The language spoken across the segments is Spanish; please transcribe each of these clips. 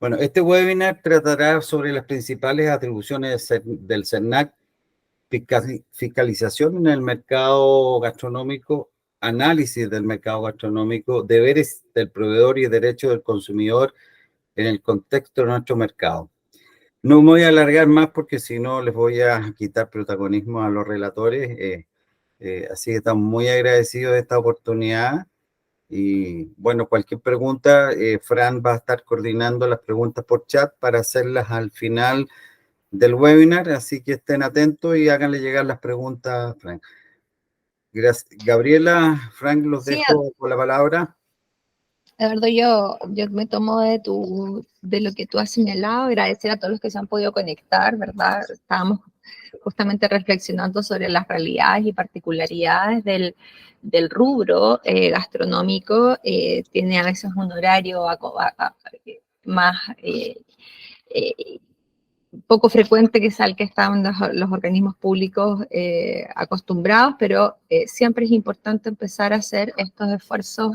Bueno, este webinar tratará sobre las principales atribuciones del CERNAC, fiscalización en el mercado gastronómico, análisis del mercado gastronómico, deberes del proveedor y derechos del consumidor en el contexto de nuestro mercado. No me voy a alargar más porque si no les voy a quitar protagonismo a los relatores, así que estamos muy agradecidos de esta oportunidad. Y bueno, cualquier pregunta, Fran va a estar coordinando las preguntas por chat para hacerlas al final del webinar, así que estén atentos y háganle llegar las preguntas, Frank. Gracias. Gabriela, Frank, los Sí, dejo con la palabra. Eduardo, yo me tomo de lo que tú has señalado, agradecer a todos los que se han podido conectar, ¿verdad? Estábamos justamente reflexionando sobre las realidades y particularidades del rubro gastronómico. Tiene a veces un horario más eh, poco frecuente que es al que están los organismos públicos acostumbrados, pero siempre es importante empezar a hacer estos esfuerzos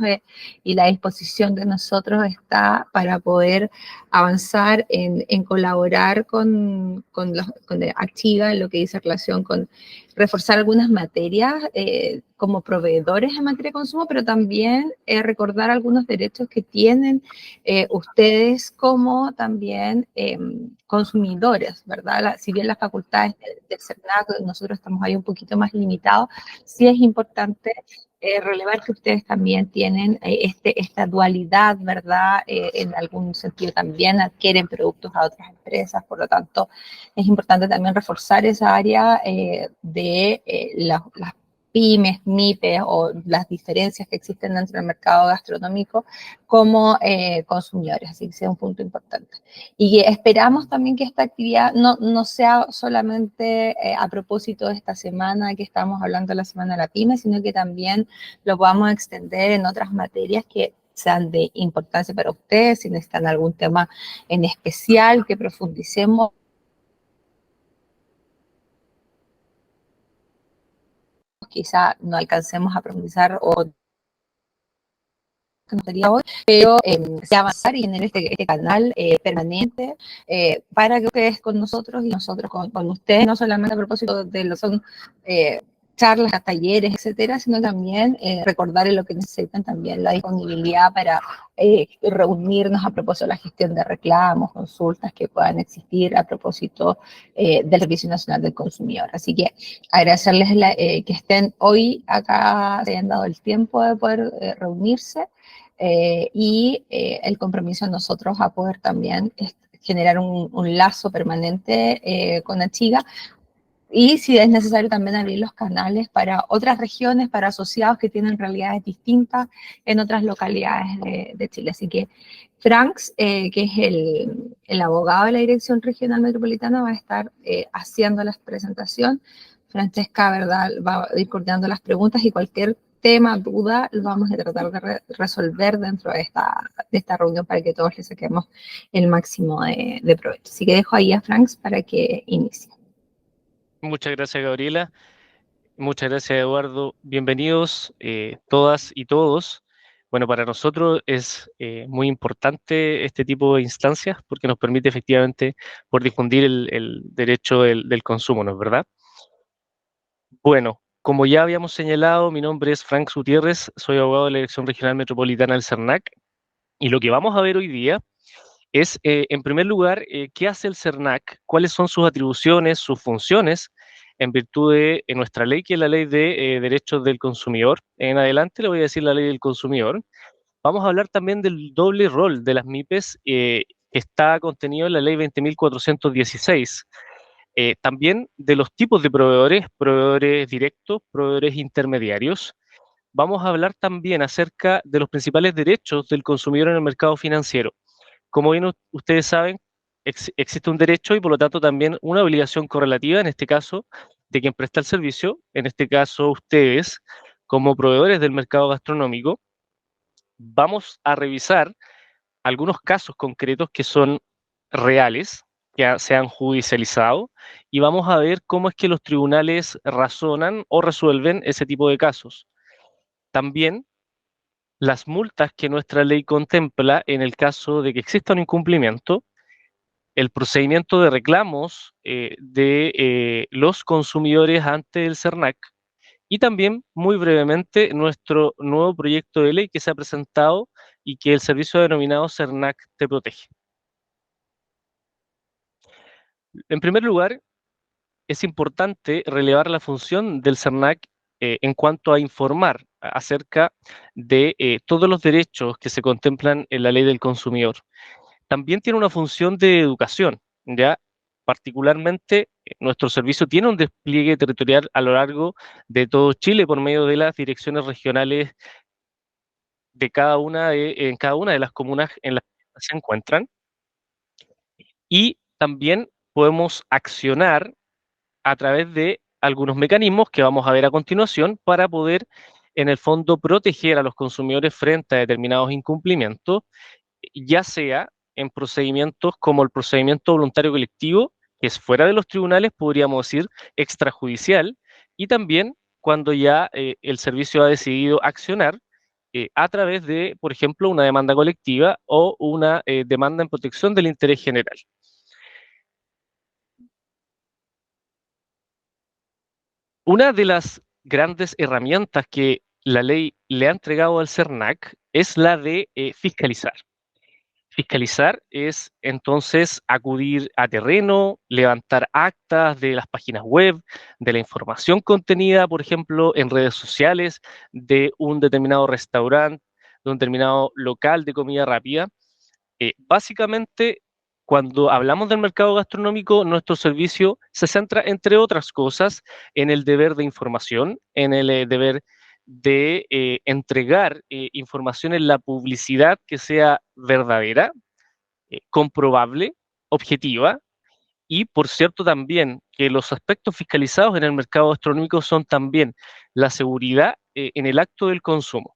y la disposición de nosotros está para poder avanzar en colaborar con Activa en lo que dice relación con reforzar algunas materias como proveedores en materia de consumo, pero también recordar algunos derechos que tienen ustedes como también consumidores, ¿verdad? Si bien las facultades del CERNAC, nosotros estamos ahí un poquito más limitados, sí es importante relevar que ustedes también tienen esta dualidad, ¿verdad? En algún sentido también adquieren productos a otras empresas, por lo tanto es importante también reforzar esa área de las pymes, MIPES o las diferencias que existen dentro del mercado gastronómico como consumidores, así que sea un punto importante. Y esperamos también que esta actividad no sea solamente a propósito de esta semana que estamos hablando de la Semana de la PYME, sino que también lo podamos extender en otras materias que sean de importancia para ustedes, si necesitan algún tema en especial que profundicemos. Quizá no alcancemos a profundizar o que nos sería hoy, pero avanzar y tener este canal permanente para que ustedes con nosotros y nosotros con ustedes, no solamente a propósito de lo son charlas, talleres, etcétera, sino también recordar en lo que necesitan también la disponibilidad para reunirnos a propósito de la gestión de reclamos, consultas que puedan existir a propósito del Servicio Nacional del Consumidor. Así que agradecerles que estén hoy acá, se hayan dado el tiempo de poder reunirse. Y el compromiso de nosotros a poder también generar un lazo permanente con Achiga y si es necesario también abrir los canales para otras regiones, para asociados que tienen realidades distintas en otras localidades de Chile. Así que Franks, que es el abogado de la Dirección Regional Metropolitana, va a estar haciendo la presentación. Francesca, ¿verdad?, va a ir coordinando las preguntas y cualquier tema, duda, lo vamos a tratar de resolver dentro de esta reunión para que todos le saquemos el máximo de provecho. Así que dejo ahí a Franks para que inicie. Muchas gracias, Gabriela. Muchas gracias, Eduardo. Bienvenidos todas y todos. Bueno, para nosotros es muy importante este tipo de instancias porque nos permite efectivamente por difundir el derecho del consumo, ¿no es verdad? Bueno, como ya habíamos señalado, mi nombre es Frank Gutiérrez, soy abogado de la Dirección Regional Metropolitana del CERNAC y lo que vamos a ver hoy día es, en primer lugar, qué hace el CERNAC, cuáles son sus atribuciones, sus funciones, en virtud de nuestra ley, que es la Ley de Derechos del Consumidor. En adelante le voy a decir la Ley del Consumidor. Vamos a hablar también del doble rol de las MIPES, que está contenido en la Ley 20.416. También de los tipos de proveedores, proveedores directos, proveedores intermediarios. Vamos a hablar también acerca de los principales derechos del consumidor en el mercado financiero. Como bien ustedes saben, existe un derecho y por lo tanto también una obligación correlativa, en este caso, de quien presta el servicio, en este caso ustedes, como proveedores del mercado gastronómico. Vamos a revisar algunos casos concretos que son reales, que se han judicializado, y vamos a ver cómo es que los tribunales razonan o resuelven ese tipo de casos. También las multas que nuestra ley contempla en el caso de que exista un incumplimiento, el procedimiento de reclamos de los consumidores ante el CERNAC y también, muy brevemente, nuestro nuevo proyecto de ley que se ha presentado y que el servicio denominado CERNAC te protege. En primer lugar, es importante relevar la función del CERNAC en cuanto a informar acerca de todos los derechos que se contemplan en la ley del consumidor. También tiene una función de educación, ¿ya? Particularmente, nuestro servicio tiene un despliegue territorial a lo largo de todo Chile por medio de las direcciones regionales de en cada una de las comunas en las que se encuentran. Y también podemos accionar a través de algunos mecanismos que vamos a ver a continuación para poder, en el fondo, proteger a los consumidores frente a determinados incumplimientos, ya sea en procedimientos como el procedimiento voluntario colectivo, que es fuera de los tribunales, podríamos decir extrajudicial, y también cuando ya el servicio ha decidido accionar a través de, por ejemplo, una demanda colectiva o una demanda en protección del interés general. Una de las grandes herramientas que la ley le ha entregado al CERNAC es la de fiscalizar. Fiscalizar es entonces acudir a terreno, levantar actas de las páginas web, de la información contenida, por ejemplo, en redes sociales, de un determinado restaurante, de un determinado local de comida rápida. Básicamente, cuando hablamos del mercado gastronómico, nuestro servicio se centra, entre otras cosas, en el deber de información, en el deber de entregar información en la publicidad que sea verdadera, comprobable, objetiva, y por cierto también que los aspectos fiscalizados en el mercado gastronómico son también la seguridad en el acto del consumo.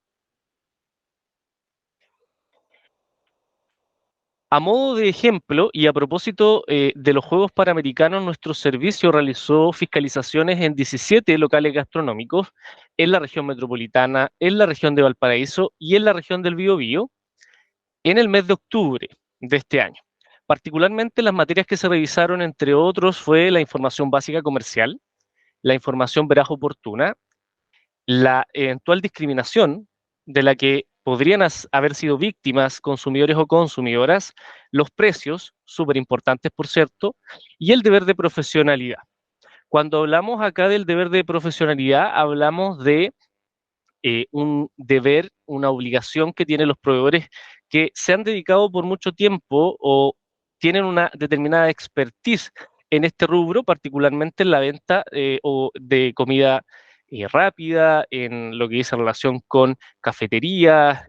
A modo de ejemplo, y a propósito de los Juegos Panamericanos, nuestro servicio realizó fiscalizaciones en 17 locales gastronómicos en la región metropolitana, en la región de Valparaíso y en la región del Biobío en el mes de octubre de este año. Particularmente las materias que se revisaron, entre otros, fue la información básica comercial, la información veraz oportuna, la eventual discriminación de la que podrían haber sido víctimas consumidores o consumidoras, los precios, súper importantes por cierto, y el deber de profesionalidad. Cuando hablamos acá del deber de profesionalidad, hablamos de un deber, una obligación que tienen los proveedores que se han dedicado por mucho tiempo o tienen una determinada expertise en este rubro, particularmente en la venta o de comida rápida, en lo que dice relación con cafeterías,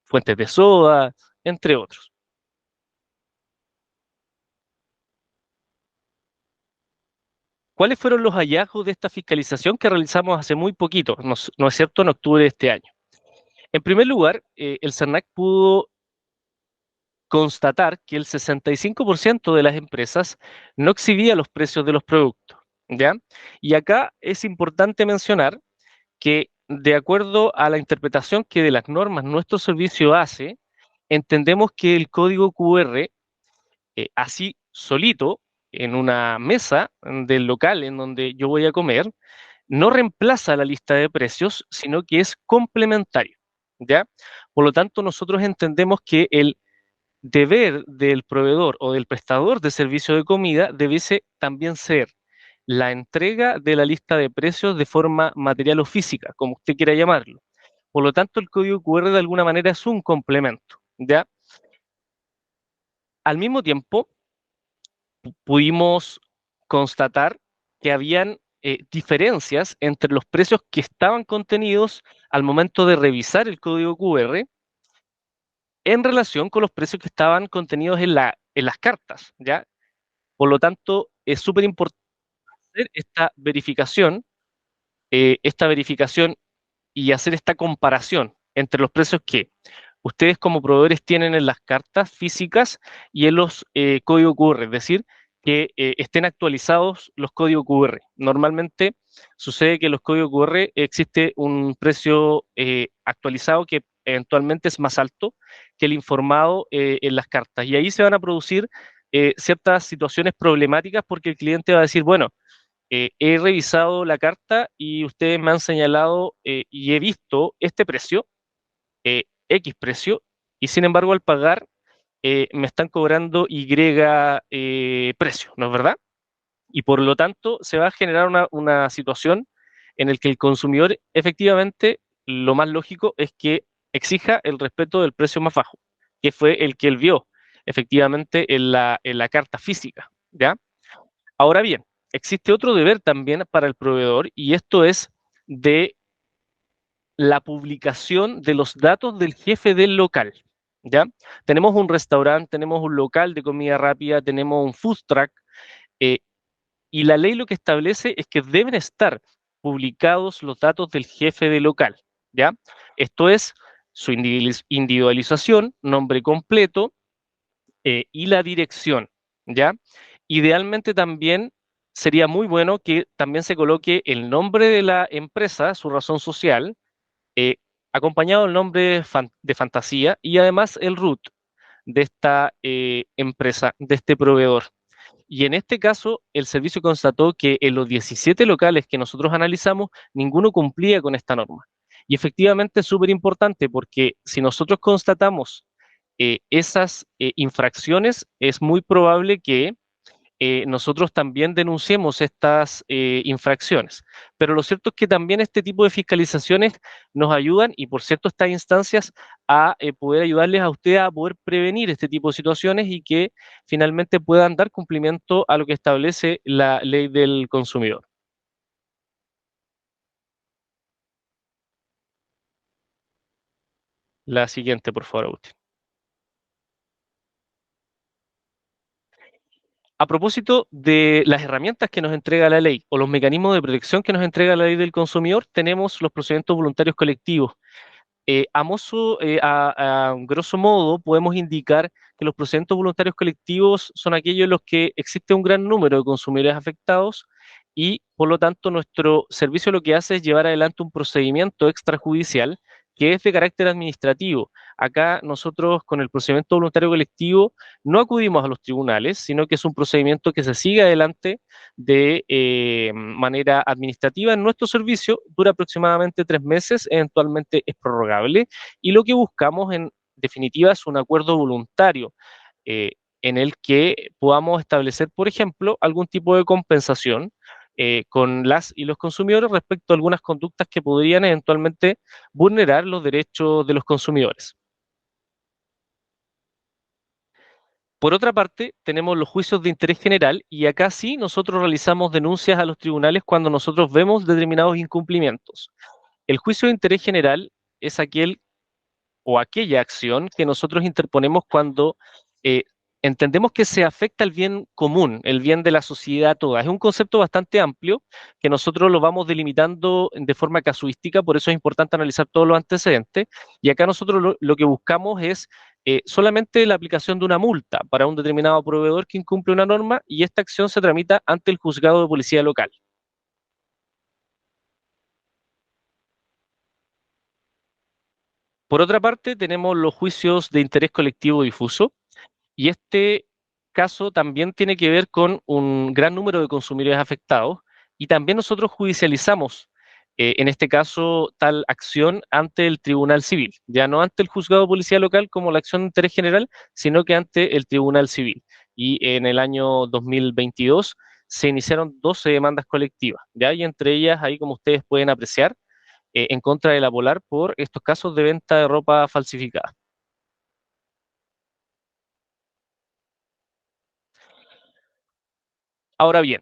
fuentes de soda, entre otros. ¿Cuáles fueron los hallazgos de esta fiscalización que realizamos hace muy poquito, no es cierto, en octubre de este año? En primer lugar, el CERNAC pudo constatar que el 65% de las empresas no exhibía los precios de los productos, ¿ya? Y acá es importante mencionar que de acuerdo a la interpretación que de las normas nuestro servicio hace, entendemos que el código QR, así solito, en una mesa del local en donde yo voy a comer, no reemplaza la lista de precios, sino que es complementario, ¿ya? Por lo tanto, nosotros entendemos que el deber del proveedor o del prestador de servicio de comida debiese también ser la entrega de la lista de precios de forma material o física, como usted quiera llamarlo. Por lo tanto, el código QR de alguna manera es un complemento, ¿ya? Al mismo tiempo, pudimos constatar que habían diferencias entre los precios que estaban contenidos al momento de revisar el código QR en relación con los precios que estaban contenidos en las cartas, ¿ya? Por lo tanto, es súper importante hacer esta verificación y hacer esta comparación entre los precios que ustedes como proveedores tienen en las cartas físicas y en los códigos QR, es decir, que estén actualizados los códigos QR. Normalmente sucede que en los códigos QR existe un precio actualizado que eventualmente es más alto que el informado en las cartas. Y ahí se van a producir ciertas situaciones problemáticas porque el cliente va a decir, bueno, he revisado la carta y ustedes me han señalado y he visto este precio, X precio, y sin embargo al pagar me están cobrando Y precio, ¿no es verdad? Y por lo tanto se va a generar una situación en la que el consumidor efectivamente lo más lógico es que exija el respeto del precio más bajo, que fue el que él vio efectivamente en la carta física, ¿ya? Ahora bien, existe otro deber también para el proveedor y esto es de la publicación de los datos del jefe del local, ¿ya? Tenemos un restaurante, tenemos un local de comida rápida, tenemos un food truck, eh, y la ley lo que establece es que deben estar publicados los datos del jefe de local, ¿ya? Esto es su individualización, nombre completo y la dirección, ¿ya? Idealmente también sería muy bueno que también se coloque el nombre de la empresa, su razón social, eh, acompañado del nombre de fantasía y además el root de esta empresa, de este proveedor. Y en este caso, el servicio constató que en los 17 locales que nosotros analizamos, ninguno cumplía con esta norma. Y efectivamente es súper importante porque si nosotros constatamos esas infracciones, es muy probable que nosotros también denunciemos estas infracciones. Pero lo cierto es que también este tipo de fiscalizaciones nos ayudan y por cierto estas instancias a poder ayudarles a ustedes a poder prevenir este tipo de situaciones y que finalmente puedan dar cumplimiento a lo que establece la ley del consumidor. La siguiente, por favor, Agustín. A propósito de las herramientas que nos entrega la ley o los mecanismos de protección que nos entrega la ley del consumidor, tenemos los procedimientos voluntarios colectivos. A grosso modo, podemos indicar que los procedimientos voluntarios colectivos son aquellos en los que existe un gran número de consumidores afectados y, por lo tanto, nuestro servicio lo que hace es llevar adelante un procedimiento extrajudicial que es de carácter administrativo. Acá nosotros con el procedimiento voluntario colectivo no acudimos a los tribunales, sino que es un procedimiento que se sigue adelante de manera administrativa en nuestro servicio, dura aproximadamente 3 meses, eventualmente es prorrogable, y lo que buscamos en definitiva es un acuerdo voluntario eh, en el que podamos establecer, por ejemplo, algún tipo de compensación con las y los consumidores respecto a algunas conductas que podrían eventualmente vulnerar los derechos de los consumidores. Por otra parte, tenemos los juicios de interés general y acá sí nosotros realizamos denuncias a los tribunales cuando nosotros vemos determinados incumplimientos. El juicio de interés general es aquel o aquella acción que nosotros interponemos cuando eh, entendemos que se afecta el bien común, el bien de la sociedad toda. Es un concepto bastante amplio que nosotros lo vamos delimitando de forma casuística, por eso es importante analizar todos los antecedentes. Y acá nosotros lo que buscamos es solamente la aplicación de una multa para un determinado proveedor que incumple una norma y esta acción se tramita ante el juzgado de policía local. Por otra parte, tenemos los juicios de interés colectivo difuso, y este caso también tiene que ver con un gran número de consumidores afectados y también nosotros judicializamos, en este caso, tal acción ante el Tribunal Civil, ya no ante el Juzgado de Policía Local como la acción de interés general, sino que ante el Tribunal Civil. Y en el año 2022 se iniciaron 12 demandas colectivas, ¿ya? Y entre ellas, ahí como ustedes pueden apreciar, en contra de la Polar por estos casos de venta de ropa falsificada. Ahora bien,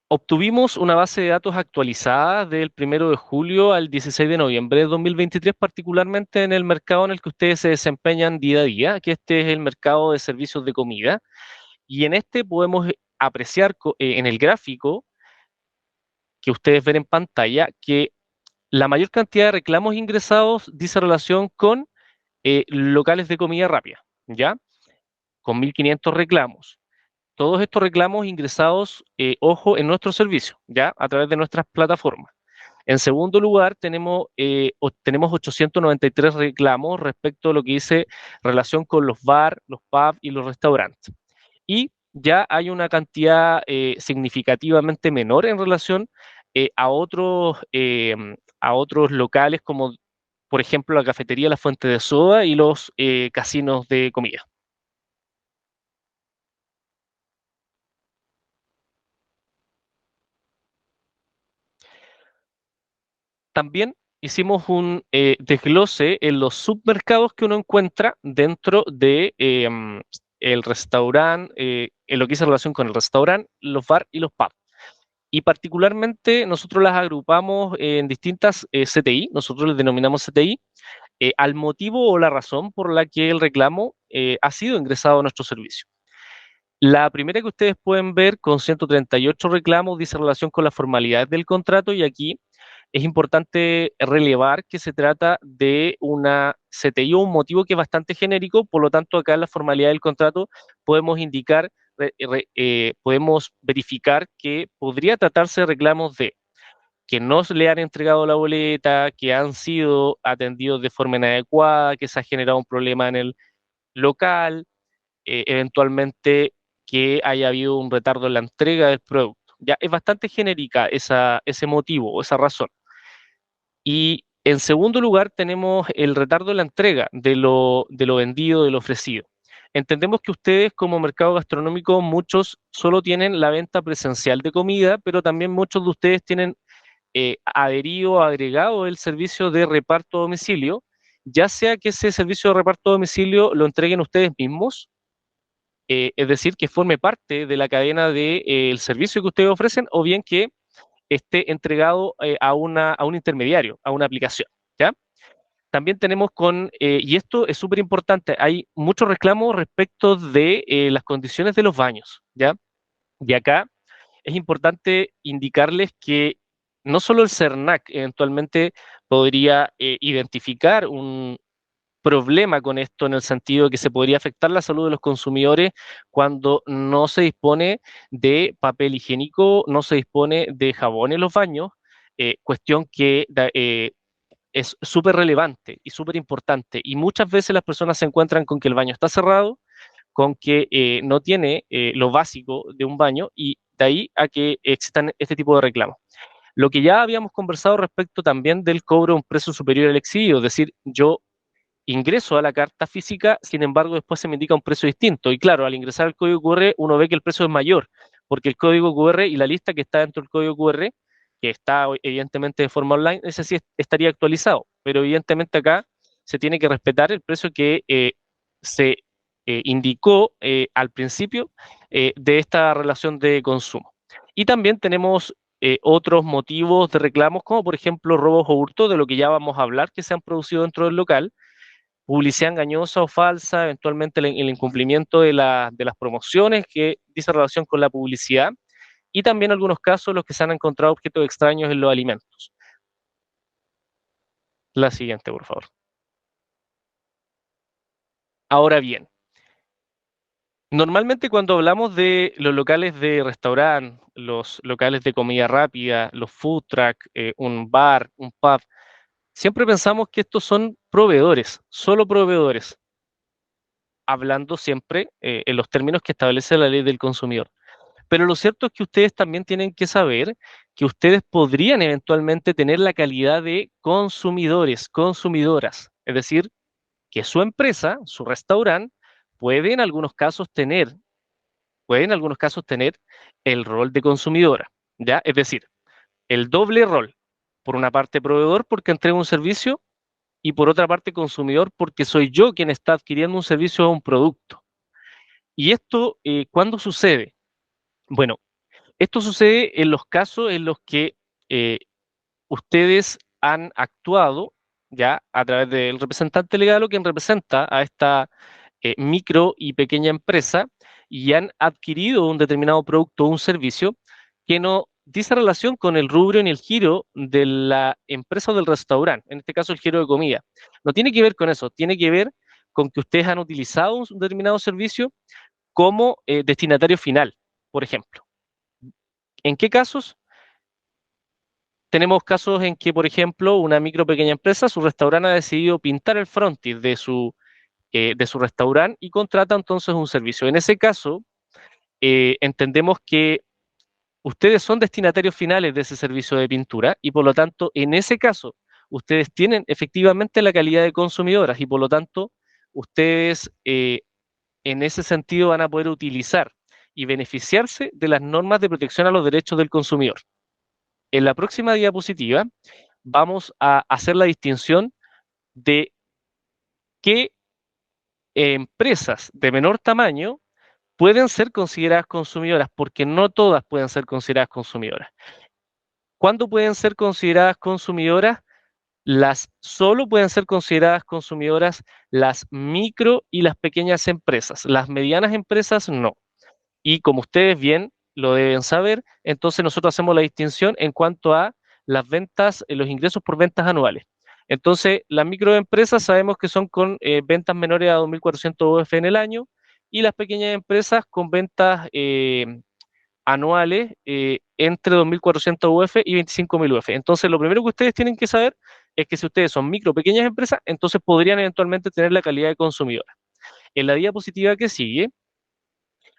obtuvimos una base de datos actualizada del 1 de julio al 16 de noviembre de 2023, particularmente en el mercado en el que ustedes se desempeñan día a día, que este es el mercado de servicios de comida. Y en este podemos apreciar en el gráfico que ustedes ven en pantalla que la mayor cantidad de reclamos ingresados dice relación con locales de comida rápida, ¿ya? Con 1.500 reclamos. Todos estos reclamos ingresados, ojo, en nuestro servicio, ¿ya? A través de nuestras plataformas. En segundo lugar, tenemos 893 reclamos respecto a lo que dice relación con los bar, los pubs y los restaurantes. Y ya hay una cantidad significativamente menor en relación a otros locales como, por ejemplo, la cafetería La Fuente de Soda y los casinos de comida. También hicimos un desglose en los submercados que uno encuentra dentro de el restaurante, en lo que dice relación con el restaurante, los bar y los pubs. Y particularmente nosotros las agrupamos en distintas CTI, nosotros les denominamos CTI, al motivo o la razón por la que el reclamo ha sido ingresado a nuestro servicio. La primera que ustedes pueden ver con 138 reclamos dice relación con las formalidades del contrato y aquí es importante relevar que se trata de una CTI o un motivo que es bastante genérico, por lo tanto acá en la formalidad del contrato podemos indicar, podemos verificar que podría tratarse de reclamos de que no se le han entregado la boleta, que han sido atendidos de forma inadecuada, que se ha generado un problema en el local, eventualmente que haya habido un retardo en la entrega del producto. Ya es bastante genérica ese motivo o esa razón. Y en segundo lugar tenemos el retardo en la entrega de lo vendido, de lo ofrecido. Entendemos que ustedes como mercado gastronómico, muchos solo tienen la venta presencial de comida, pero también muchos de ustedes tienen adherido o agregado el servicio de reparto a domicilio, ya sea que ese servicio de reparto a domicilio lo entreguen ustedes mismos, es decir, que forme parte de la cadena del servicio que ustedes ofrecen, o bien que esté entregado a un intermediario, a una aplicación, ¿ya? También tenemos y esto es súper importante, hay muchos reclamos respecto de las condiciones de los baños, ¿ya? Y acá es importante indicarles que no solo el CERNAC eventualmente podría identificar un problema con esto en el sentido de que se podría afectar la salud de los consumidores cuando no se dispone de papel higiénico, no se dispone de jabón en los baños, cuestión que es súper relevante y súper importante. Y muchas veces las personas se encuentran con que el baño está cerrado, con que no tiene lo básico de un baño y de ahí a que existan este tipo de reclamos. Lo que ya habíamos conversado respecto también del cobro de un precio superior al exigido, es decir, yo ingreso a la carta física, sin embargo después se me indica un precio distinto y claro, al ingresar el código QR uno ve que el precio es mayor, porque el código QR y la lista que está dentro del código QR, que está evidentemente de forma online, ese sí estaría actualizado, pero evidentemente acá se tiene que respetar el precio que se indicó al principio de esta relación de consumo. Y también tenemos otros motivos de reclamos, como por ejemplo robos o hurto, de lo que ya vamos a hablar, que se han producido dentro del local, publicidad engañosa o falsa, eventualmente el incumplimiento de las promociones que dice relación con la publicidad, y también algunos casos los que se han encontrado objetos extraños en los alimentos. La siguiente, por favor. Ahora bien, normalmente cuando hablamos de los locales de restaurante, los locales de comida rápida, los food truck, un bar, un pub, siempre pensamos que estos son proveedores, solo proveedores, hablando siempre en los términos que establece la ley del consumidor. Pero lo cierto es que ustedes también tienen que saber que ustedes podrían eventualmente tener la calidad de consumidores, consumidoras, es decir, que su empresa, su restaurante, puede en algunos casos tener, puede en algunos casos tener el rol de consumidora, ¿ya? Es decir, el doble rol, por una parte proveedor porque entrega un servicio y por otra parte consumidor porque soy yo quien está adquiriendo un servicio o un producto. ¿Y esto cuándo sucede? Bueno, esto sucede en los casos en los que eh, ustedes han actuado ya a través del representante legal o quien representa a esta micro y pequeña empresa y han adquirido un determinado producto o un servicio que no dice relación con el rubro ni el giro de la empresa o del restaurante, en este caso el giro de comida. No tiene que ver con eso, tiene que ver con que ustedes han utilizado un determinado servicio como destinatario final, por ejemplo. ¿En qué casos? tenemos casos en que, por ejemplo, una micro pequeña empresa, su restaurante ha decidido pintar el frontis de su restaurante y contrata entonces un servicio. En ese caso, entendemos que ustedes son destinatarios finales de ese servicio de pintura y por lo tanto, en ese caso, ustedes tienen efectivamente la calidad de consumidoras y por lo tanto, ustedes en ese sentido van a poder utilizar y beneficiarse de las normas de protección a los derechos del consumidor. En la próxima diapositiva vamos a hacer la distinción de qué empresas de menor tamaño pueden ser consideradas consumidoras, porque no todas pueden ser consideradas consumidoras. ¿Cuándo pueden ser consideradas consumidoras? Solo pueden ser consideradas consumidoras las micro y las pequeñas empresas. Las medianas empresas no. Y como ustedes bien lo deben saber, entonces nosotros hacemos la distinción en cuanto a las ventas, los ingresos por ventas anuales. Entonces, las microempresas sabemos que son con ventas menores a 2.400 UF en el año y las pequeñas empresas con ventas anuales entre 2.400 UF y 25.000 UF. Entonces, lo primero que ustedes tienen que saber es que si ustedes son micro o pequeñas empresas, entonces podrían eventualmente tener la calidad de consumidora. En la diapositiva que sigue,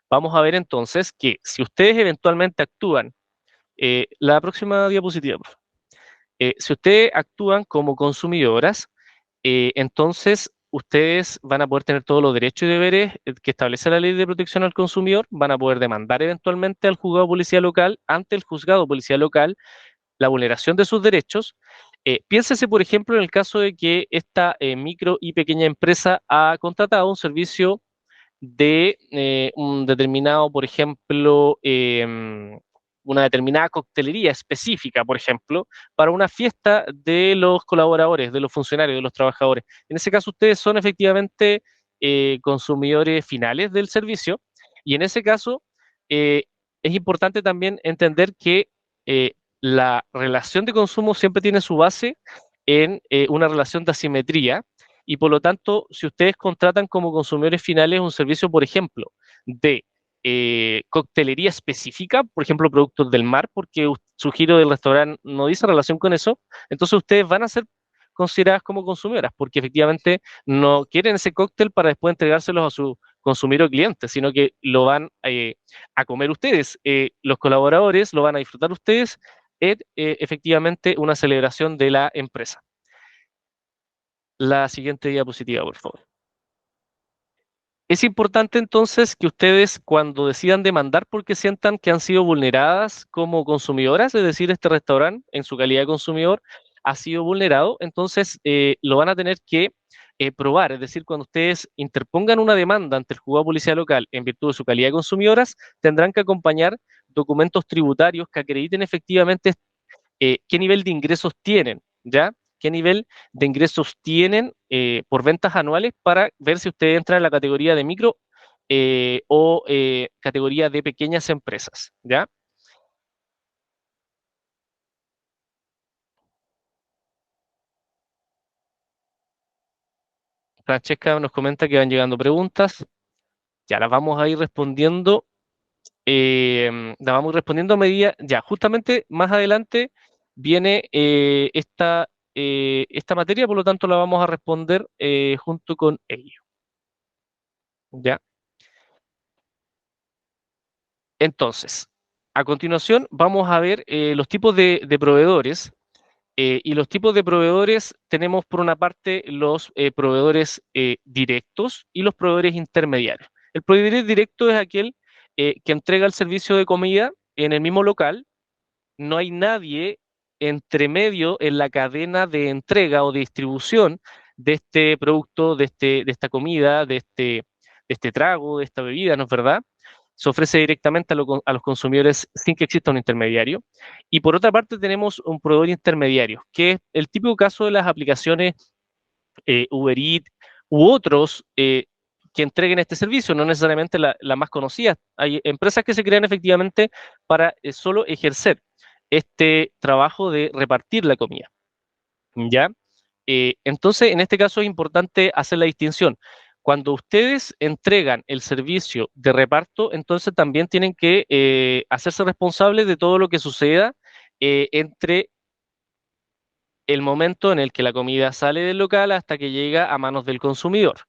vamos a ver entonces que si ustedes eventualmente actúan, la próxima diapositiva, por favor. Si ustedes actúan como consumidoras, entonces ustedes van a poder tener todos los derechos y deberes que establece la Ley de Protección al Consumidor, van a poder demandar eventualmente al juzgado de policía local, ante el juzgado de policía local, la vulneración de sus derechos. Piénsese, por ejemplo, en el caso de que esta micro y pequeña empresa ha contratado un servicio de un determinado, por ejemplo, una determinada coctelería específica, por ejemplo, para una fiesta de los colaboradores, de los funcionarios, de los trabajadores. En ese caso, ustedes son efectivamente consumidores finales del servicio y en ese caso es importante también entender que la relación de consumo siempre tiene su base en una relación de asimetría y por lo tanto, si ustedes contratan como consumidores finales un servicio, por ejemplo, de coctelería específica, por ejemplo, productos del mar, porque su giro del restaurante no dice relación con eso, entonces ustedes van a ser consideradas como consumidoras, porque efectivamente no quieren ese cóctel para después entregárselos a su consumidor o cliente, sino que lo van a comer ustedes, los colaboradores lo van a disfrutar ustedes, es efectivamente una celebración de la empresa. La siguiente diapositiva, por favor. Es importante entonces que ustedes cuando decidan demandar porque sientan que han sido vulneradas como consumidoras, es decir, este restaurante en su calidad de consumidor ha sido vulnerado, entonces lo van a tener que probar, es decir, cuando ustedes interpongan una demanda ante el juzgado de policía local en virtud de su calidad de consumidoras, tendrán que acompañar documentos tributarios que acrediten efectivamente qué nivel de ingresos tienen, ¿ya? ¿Qué nivel de ingresos tienen por ventas anuales para ver si ustedes entran en la categoría de micro o categoría de pequeñas empresas, ¿ya? Francesca nos comenta que van llegando preguntas, ya las vamos a ir respondiendo, las vamos a ir respondiendo a medida, ya, justamente más adelante viene esta materia, por lo tanto la vamos a responder junto con ello, ¿ya? Entonces, a continuación vamos a ver los tipos de proveedores y los tipos de proveedores tenemos por una parte los proveedores directos y los proveedores intermediarios. El proveedor directo es aquel que entrega el servicio de comida en el mismo local, no hay nadie entre medio en la cadena de entrega o de distribución de este producto, de esta comida, de este trago, de esta bebida, ¿no es verdad? Se ofrece directamente a los consumidores sin que exista un intermediario. Y por otra parte tenemos un proveedor intermediario, que es el típico caso de las aplicaciones Uber Eats u otros que entreguen este servicio, no necesariamente la más conocida. Hay empresas que se crean efectivamente para solo ejercer este trabajo de repartir la comida, ¿ya? Entonces, en este caso es importante hacer la distinción. Cuando ustedes entregan el servicio de reparto, entonces también tienen que hacerse responsables de todo lo que suceda entre el momento en el que la comida sale del local hasta que llega a manos del consumidor.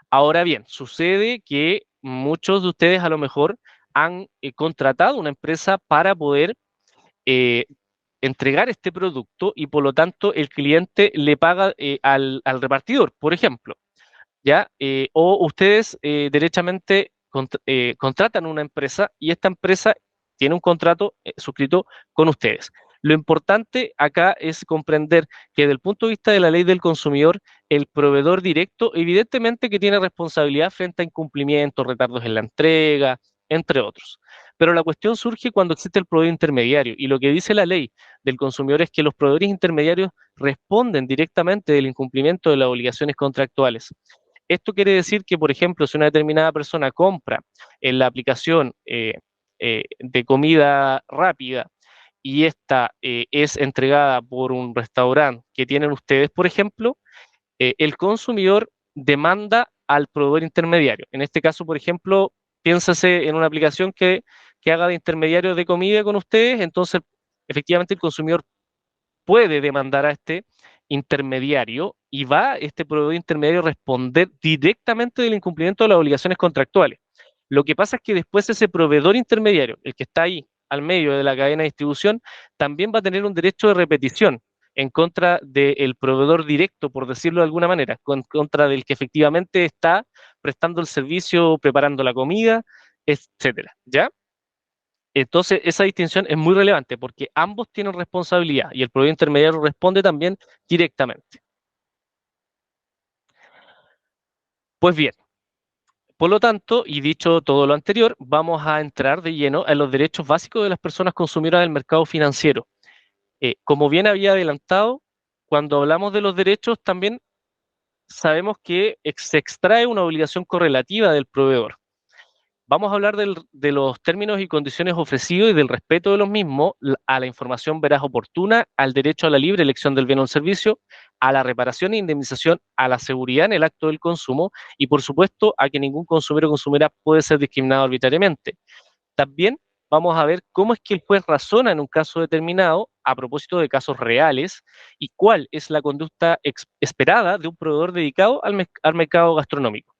Ahora bien, sucede que muchos de ustedes a lo mejor han contratado una empresa para poder eh, entregar este producto y por lo tanto el cliente le paga al repartidor, por ejemplo, ¿ya? O ustedes derechamente contratan una empresa y esta empresa tiene un contrato suscrito con ustedes. Lo importante acá es comprender que desde el punto de vista de la ley del consumidor, el proveedor directo evidentemente que tiene responsabilidad frente a incumplimientos, retardos en la entrega, entre otros. Pero la cuestión surge cuando existe el proveedor intermediario y lo que dice la ley del consumidor es que los proveedores intermediarios responden directamente del incumplimiento de las obligaciones contractuales. Esto quiere decir que, por ejemplo, si una determinada persona compra en la aplicación de comida rápida y esta es entregada por un restaurante que tienen ustedes, por ejemplo, el consumidor demanda al proveedor intermediario. En este caso, por ejemplo, piénsase en una aplicación que haga de intermediario de comida con ustedes, entonces efectivamente el consumidor puede demandar a este intermediario y va este proveedor intermediario a responder directamente del incumplimiento de las obligaciones contractuales. Lo que pasa es que después ese proveedor intermediario, el que está ahí al medio de la cadena de distribución, también va a tener un derecho de repetición en contra del proveedor directo, por decirlo de alguna manera, en contra del que efectivamente está prestando el servicio, preparando la comida, etcétera, ¿ya? Entonces, esa distinción es muy relevante porque ambos tienen responsabilidad y el proveedor intermediario responde también directamente. Pues bien, por lo tanto, y dicho todo lo anterior, vamos a entrar de lleno en los derechos básicos de las personas consumidoras del mercado financiero. Como bien había adelantado, cuando hablamos de los derechos, también sabemos que se extrae una obligación correlativa del proveedor. Vamos a hablar de los términos y condiciones ofrecidos y del respeto de los mismos a la información veraz oportuna, al derecho a la libre elección del bien o el servicio, a la reparación e indemnización, a la seguridad en el acto del consumo y, por supuesto, a que ningún consumidor o consumidora puede ser discriminado arbitrariamente. También vamos a ver cómo es que el juez razona en un caso determinado a propósito de casos reales y cuál es la conducta esperada de un proveedor dedicado al mercado gastronómico.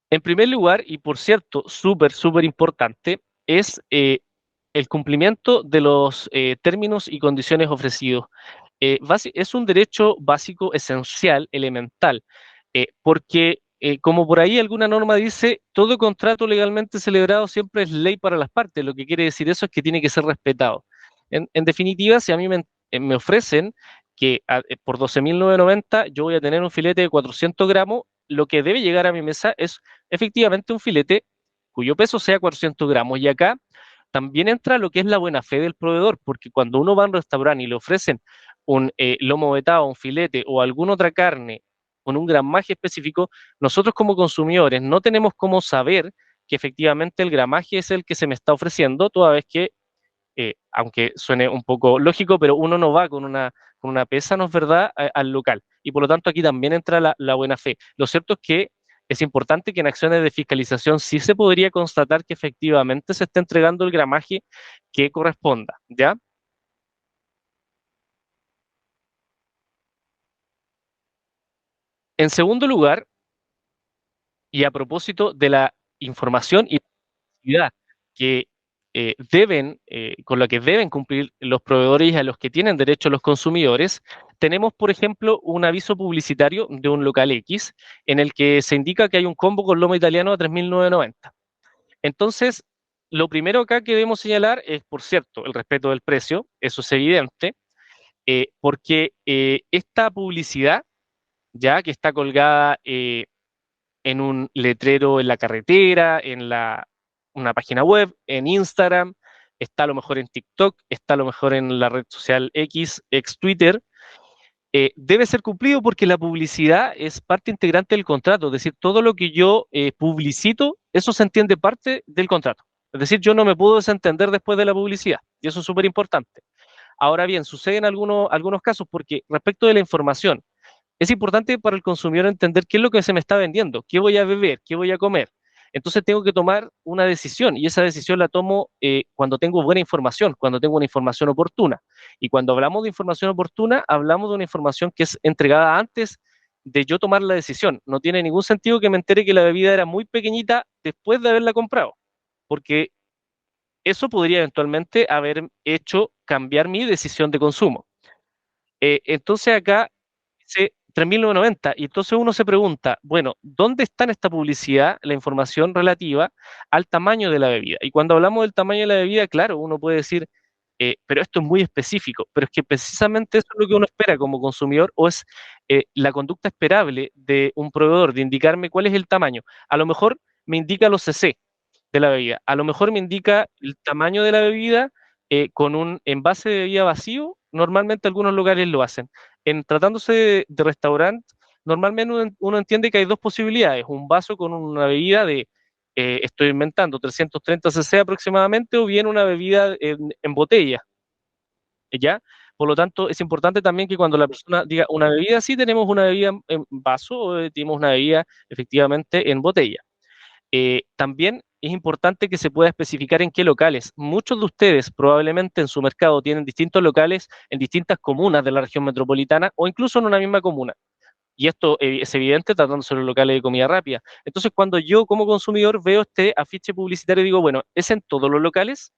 En primer lugar, y por cierto, súper importante, es el cumplimiento de los términos y condiciones ofrecidos. Es un derecho básico, esencial, elemental, porque como por ahí alguna norma dice, todo contrato legalmente celebrado siempre es ley para las partes. Lo que quiere decir eso es que tiene que ser respetado. En definitiva, si a mí me ofrecen que por 12.990 yo voy a tener un filete de 400 gramos, lo que debe llegar a mi mesa es efectivamente un filete cuyo peso sea 400 gramos. Y acá también entra lo que es la buena fe del proveedor, porque cuando uno va a un restaurante y le ofrecen un lomo vetado, un filete o alguna otra carne con un gramaje específico, nosotros como consumidores no tenemos cómo saber que efectivamente el gramaje es el que se me está ofreciendo, toda vez que, aunque suene un poco lógico, pero uno no va con una pesa, ¿no es verdad?, al local. Y por lo tanto aquí también entra la buena fe. Lo cierto es que es importante que en acciones de fiscalización sí se podría constatar que efectivamente se está entregando el gramaje que corresponda, ¿ya? En segundo lugar, y a propósito de la información y publicidad que con la que deben cumplir los proveedores y a los que tienen derecho los consumidores, tenemos, por ejemplo, un aviso publicitario de un local X en el que se indica que hay un combo con lomo italiano a 3.990. Entonces, lo primero acá que debemos señalar es, por cierto, el respeto del precio, eso es evidente, porque esta publicidad, ya que está colgada en un letrero en la carretera, una página web, en Instagram, está a lo mejor en TikTok, está a lo mejor en la red social X, ex Twitter, debe ser cumplido porque la publicidad es parte integrante del contrato, es decir, todo lo que yo publicito, eso se entiende parte del contrato. Es decir, yo no me puedo desentender después de la publicidad, y eso es súper importante. Ahora bien, suceden algunos casos porque respecto de la información, es importante para el consumidor entender qué es lo que se me está vendiendo, qué voy a beber, qué voy a comer. Entonces tengo que tomar una decisión y esa decisión la tomo cuando tengo buena información, cuando tengo una información oportuna. Y cuando hablamos de información oportuna, hablamos de una información que es entregada antes de yo tomar la decisión. No tiene ningún sentido que me entere que la bebida era muy pequeñita después de haberla comprado, porque eso podría eventualmente haber hecho cambiar mi decisión de consumo. Entonces acá dice 3.990 y entonces uno se pregunta, bueno, ¿dónde está en esta publicidad la información relativa al tamaño de la bebida? Y cuando hablamos del tamaño de la bebida, claro, uno puede decir, pero esto es muy específico, pero es que precisamente eso es lo que uno espera como consumidor o es la conducta esperable de un proveedor, de indicarme cuál es el tamaño. A lo mejor me indica los cc de la bebida, a lo mejor me indica el tamaño de la bebida con un envase de bebida vacío, normalmente algunos lugares lo hacen. En tratándose de restaurante, normalmente uno entiende que hay dos posibilidades, un vaso con una bebida de, estoy inventando, 330 cc aproximadamente, o bien una bebida en botella, ¿ya? Por lo tanto, es importante también que cuando la persona diga una bebida, sí tenemos una bebida en vaso o tenemos una bebida efectivamente en botella. También es importante que se pueda especificar en qué locales. Muchos de ustedes probablemente en su mercado tienen distintos locales en distintas comunas de la región metropolitana o incluso en una misma comuna. Y esto es evidente tratándose de los locales de comida rápida. Entonces, cuando yo como consumidor veo este afiche publicitario, digo, bueno, ¿es en todos los locales?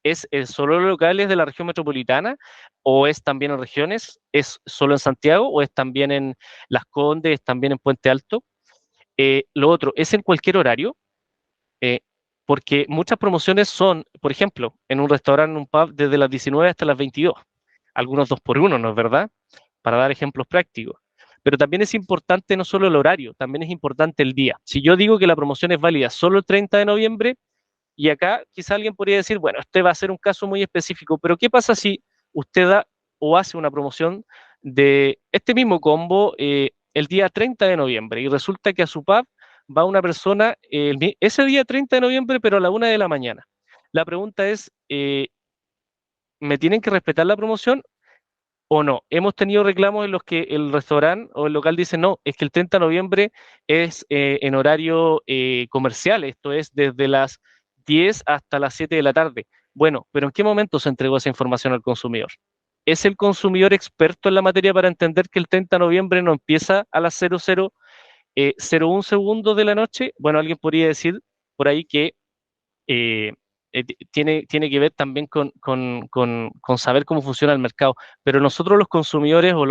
¿Es solo en los locales de la región metropolitana? ¿O es también en regiones? ¿Es solo en Santiago? ¿O es también en Las Condes? ¿Es también en Puente Alto? Lo otro, ¿es en cualquier horario? Eh, Porque muchas promociones son, por ejemplo, en un restaurante, en un pub, desde las 19 hasta las 22. Algunos 2 por 1, ¿no es verdad? Para dar ejemplos prácticos. Pero también es importante no solo el horario, también es importante el día. Si yo digo que la promoción es válida solo el 30 de noviembre, y acá quizá alguien podría decir, bueno, este va a ser un caso muy específico, pero ¿qué pasa si usted da o hace una promoción de este mismo combo el día 30 de noviembre y resulta que a su pub va una persona ese día 30 de noviembre, pero a la 1 de la mañana? La pregunta es, ¿me tienen que respetar la promoción o no? Hemos tenido reclamos en los que el restaurante o el local dice, no, es que el 30 de noviembre es en horario comercial, esto es desde las 10 hasta las 7 de la tarde. Bueno, pero ¿en qué momento se entregó esa información al consumidor? ¿Es el consumidor experto en la materia para entender que el 30 de noviembre no empieza a las 00:01 segundos de la noche? Bueno, alguien podría decir por ahí que eh, tiene que ver también con saber cómo funciona el mercado. Pero nosotros los consumidores o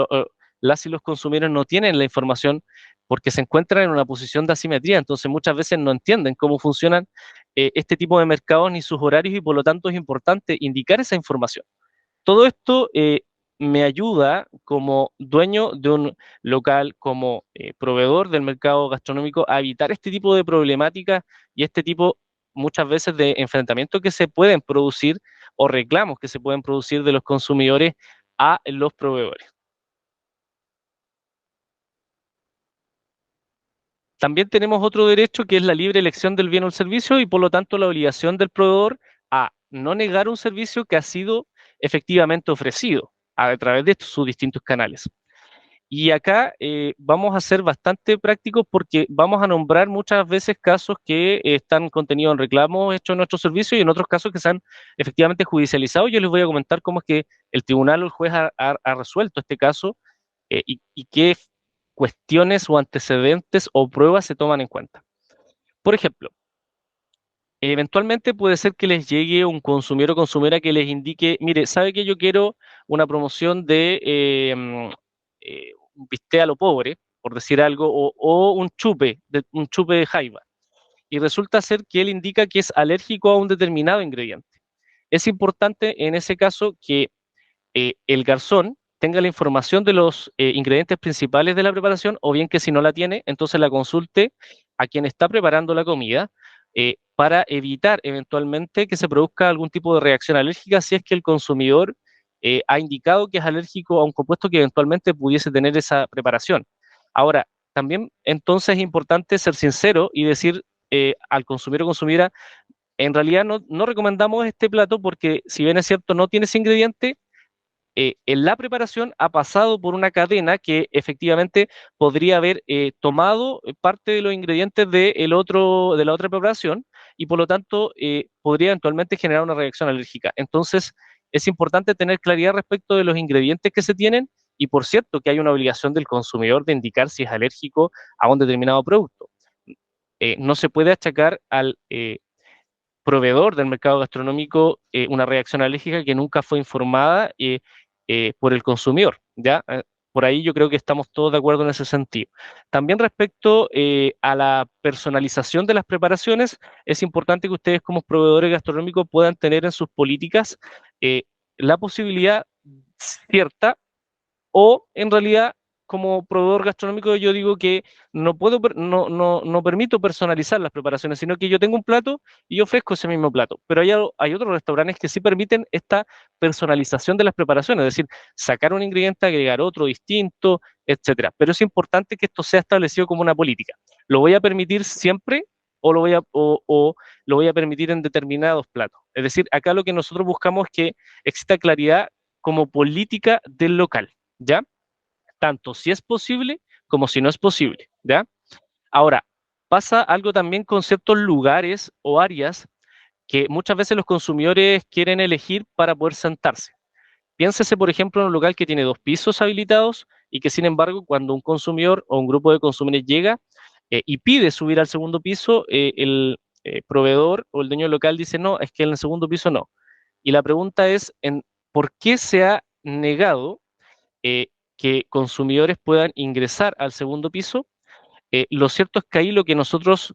las y los consumidores no tienen la información porque se encuentran en una posición de asimetría, entonces muchas veces no entienden cómo funcionan este tipo de mercados ni sus horarios y por lo tanto es importante indicar esa información. Todo esto me ayuda como dueño de un local, como proveedor del mercado gastronómico, a evitar este tipo de problemáticas y este tipo muchas veces de enfrentamientos que se pueden producir o reclamos que se pueden producir de los consumidores a los proveedores. También tenemos otro derecho que es la libre elección del bien o el servicio y por lo tanto la obligación del proveedor a no negar un servicio que ha sido efectivamente ofrecido a través de sus distintos canales. Y acá vamos a ser bastante prácticos porque vamos a nombrar muchas veces casos que están contenidos en reclamos hechos en nuestro servicio y en otros casos que se han efectivamente judicializado. Yo les voy a comentar cómo es que el tribunal o el juez ha resuelto este caso y qué cuestiones o antecedentes o pruebas se toman en cuenta. Por ejemplo, eventualmente puede ser que les llegue un consumidor o consumidora que les indique, mire, ¿sabe que yo quiero una promoción de un bistec a lo pobre, por decir algo, o un chupe de jaiba? Y resulta ser que él indica que es alérgico a un determinado ingrediente. Es importante en ese caso que el garzón tenga la información de los ingredientes principales de la preparación, o bien que si no la tiene, entonces la consulte a quien está preparando la comida para evitar eventualmente que se produzca algún tipo de reacción alérgica si es que el consumidor ha indicado que es alérgico a un compuesto que eventualmente pudiese tener esa preparación. Ahora, también entonces es importante ser sincero y decir al consumidor o consumidora, en realidad no recomendamos este plato porque si bien es cierto no tiene ese ingrediente, en la preparación ha pasado por una cadena que efectivamente podría haber tomado parte de los ingredientes de la otra preparación y por lo tanto podría eventualmente generar una reacción alérgica. Entonces, es importante tener claridad respecto de los ingredientes que se tienen y, por cierto, que hay una obligación del consumidor de indicar si es alérgico a un determinado producto. No se puede achacar al proveedor del mercado gastronómico una reacción alérgica que nunca fue informada por el consumidor, ¿ya? Por ahí yo creo que estamos todos de acuerdo en ese sentido. También respecto a la personalización de las preparaciones, es importante que ustedes como proveedores gastronómicos puedan tener en sus políticas la posibilidad cierta o en realidad, como proveedor gastronómico, yo digo que no permito personalizar las preparaciones, sino que yo tengo un plato y yo ofrezco ese mismo plato. Pero hay otros restaurantes que sí permiten esta personalización de las preparaciones, es decir, sacar un ingrediente, agregar otro distinto, etcétera. Pero es importante que esto sea establecido como una política. ¿Lo voy a permitir siempre o lo voy a permitir en determinados platos? Es decir, acá lo que nosotros buscamos es que exista claridad como política del local. ¿Ya? Tanto si es posible como si no es posible, ¿ya? Ahora, pasa algo también con ciertos lugares o áreas que muchas veces los consumidores quieren elegir para poder sentarse. Piénsese, por ejemplo, en un local que tiene 2 pisos habilitados y que, sin embargo, cuando un consumidor o un grupo de consumidores llega y pide subir al segundo piso, el proveedor o el dueño del local dice, no, es que en el segundo piso no. Y la pregunta es, ¿por qué se ha negado eh, que consumidores puedan ingresar al segundo piso? Lo cierto es que ahí lo que nosotros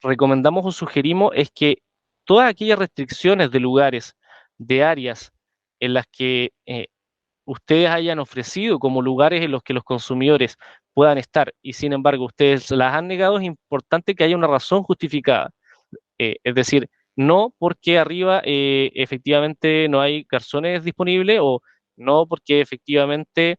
recomendamos o sugerimos es que todas aquellas restricciones de lugares, de áreas en las que ustedes hayan ofrecido como lugares en los que los consumidores puedan estar y sin embargo ustedes las han negado, es importante que haya una razón justificada. Es decir, no porque arriba efectivamente no hay garzones disponibles o no porque efectivamente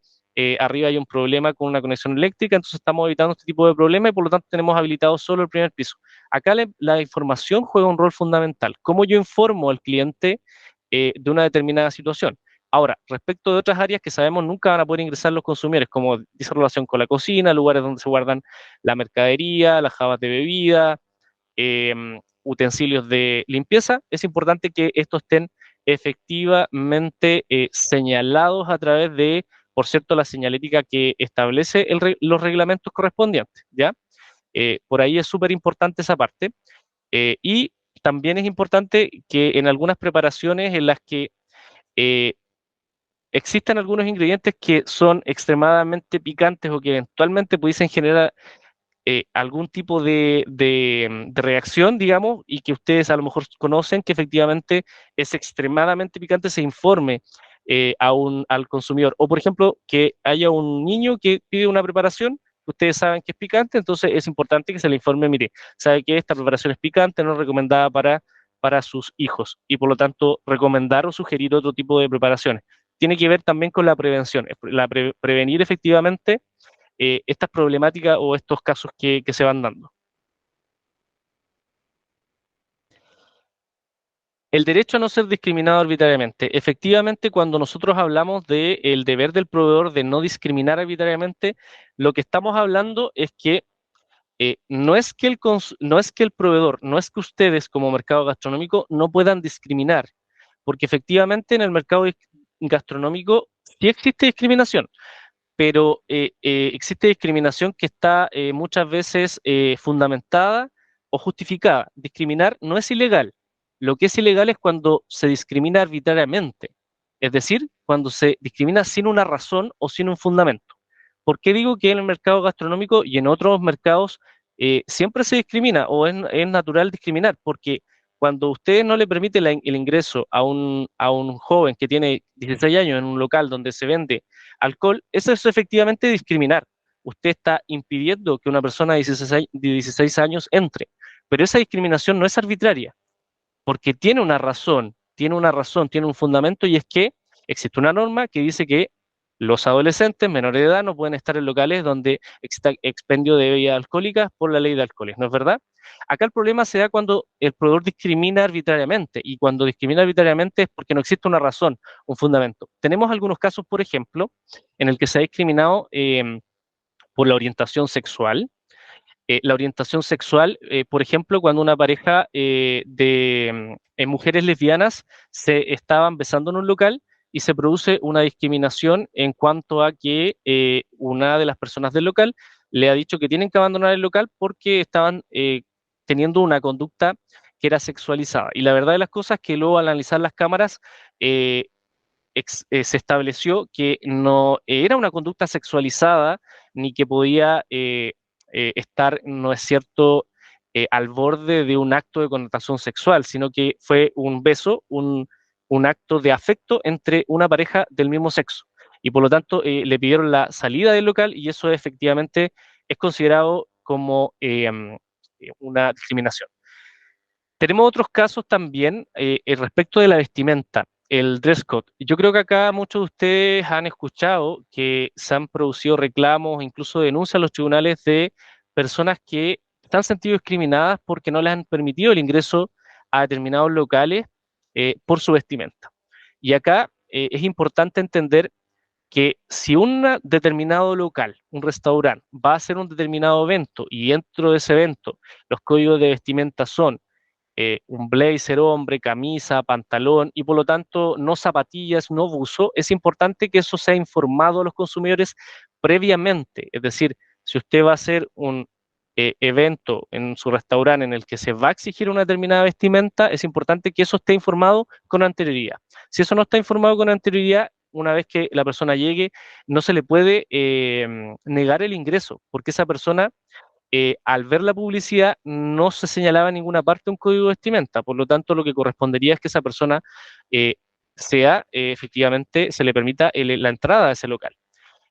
arriba hay un problema con una conexión eléctrica, entonces estamos evitando este tipo de problemas y por lo tanto tenemos habilitado solo el primer piso. Acá la información juega un rol fundamental. ¿Cómo yo informo al cliente de una determinada situación? Ahora, respecto de otras áreas que sabemos nunca van a poder ingresar los consumidores, como dice relación con la cocina, lugares donde se guardan la mercadería, las jabas de bebida, eh, utensilios de limpieza, es importante que estos estén efectivamente señalados a través de, por cierto, la señalética que establece los reglamentos correspondientes, ¿ya? Por ahí es súper importante esa parte. Y también es importante que en algunas preparaciones en las que eh, existen algunos ingredientes que son extremadamente picantes o que eventualmente pudiesen generar algún tipo de reacción, digamos, y que ustedes a lo mejor conocen que efectivamente es extremadamente picante, se informe al consumidor. O, por ejemplo, que haya un niño que pide una preparación, ustedes saben que es picante, entonces es importante que se le informe, mire, sabe que esta preparación es picante, no es recomendada para sus hijos, y por lo tanto recomendar o sugerir otro tipo de preparaciones. Tiene que ver también con la prevención, prevenir efectivamente estas problemáticas o estos casos que se van dando. El derecho a no ser discriminado arbitrariamente. Efectivamente, cuando nosotros hablamos del deber del proveedor de no discriminar arbitrariamente, lo que estamos hablando es que no es que el proveedor, no es que ustedes como mercado gastronómico no puedan discriminar, porque efectivamente en el mercado gastronómico sí existe discriminación, pero existe discriminación que está muchas veces fundamentada o justificada. Discriminar no es ilegal. Lo que es ilegal es cuando se discrimina arbitrariamente, es decir, cuando se discrimina sin una razón o sin un fundamento. ¿Por qué digo que en el mercado gastronómico y en otros mercados siempre se discrimina o es natural discriminar? Porque cuando usted no le permite el ingreso a un joven que tiene 16 años en un local donde se vende alcohol, eso es efectivamente discriminar. Usted está impidiendo que una persona de 16 años entre, pero esa discriminación no es arbitraria, porque tiene un fundamento y es que existe una norma que dice que los adolescentes menores de edad no pueden estar en locales donde exista expendio de bebidas alcohólicas por la ley de alcoholes, ¿no es verdad? Acá el problema se da cuando el proveedor discrimina arbitrariamente, y cuando discrimina arbitrariamente es porque no existe una razón, un fundamento. Tenemos algunos casos, por ejemplo, en el que se ha discriminado por la orientación sexual. La orientación sexual, por ejemplo, cuando una pareja de mujeres lesbianas se estaban besando en un local y se produce una discriminación en cuanto a que una de las personas del local le ha dicho que tienen que abandonar el local porque estaban teniendo una conducta que era sexualizada. Y la verdad de las cosas es que luego al analizar las cámaras eh, se estableció que no era una conducta sexualizada ni que podía estar, no es cierto, al borde de un acto de connotación sexual, sino que fue un beso, un acto de afecto entre una pareja del mismo sexo. Y por lo tanto le pidieron la salida del local y eso efectivamente es considerado como una discriminación. Tenemos otros casos también respecto de la vestimenta, el dress code. Yo creo que acá muchos de ustedes han escuchado que se han producido reclamos, incluso denuncias a los tribunales de personas que se han sentido discriminadas porque no les han permitido el ingreso a determinados locales por su vestimenta. Y acá es importante entender que si un determinado local, un restaurante, va a hacer un determinado evento y dentro de ese evento los códigos de vestimenta son un blazer hombre, camisa, pantalón y por lo tanto no zapatillas, no buzo, es importante que eso sea informado a los consumidores previamente. Es decir, si usted va a hacer un evento en su restaurante en el que se va a exigir una determinada vestimenta, es importante que eso esté informado con anterioridad. Si eso no está informado con anterioridad, una vez que la persona llegue, no se le puede negar el ingreso, porque esa persona al ver la publicidad no se señalaba en ninguna parte un código de vestimenta, por lo tanto lo que correspondería es que esa persona efectivamente se le permita la entrada a ese local.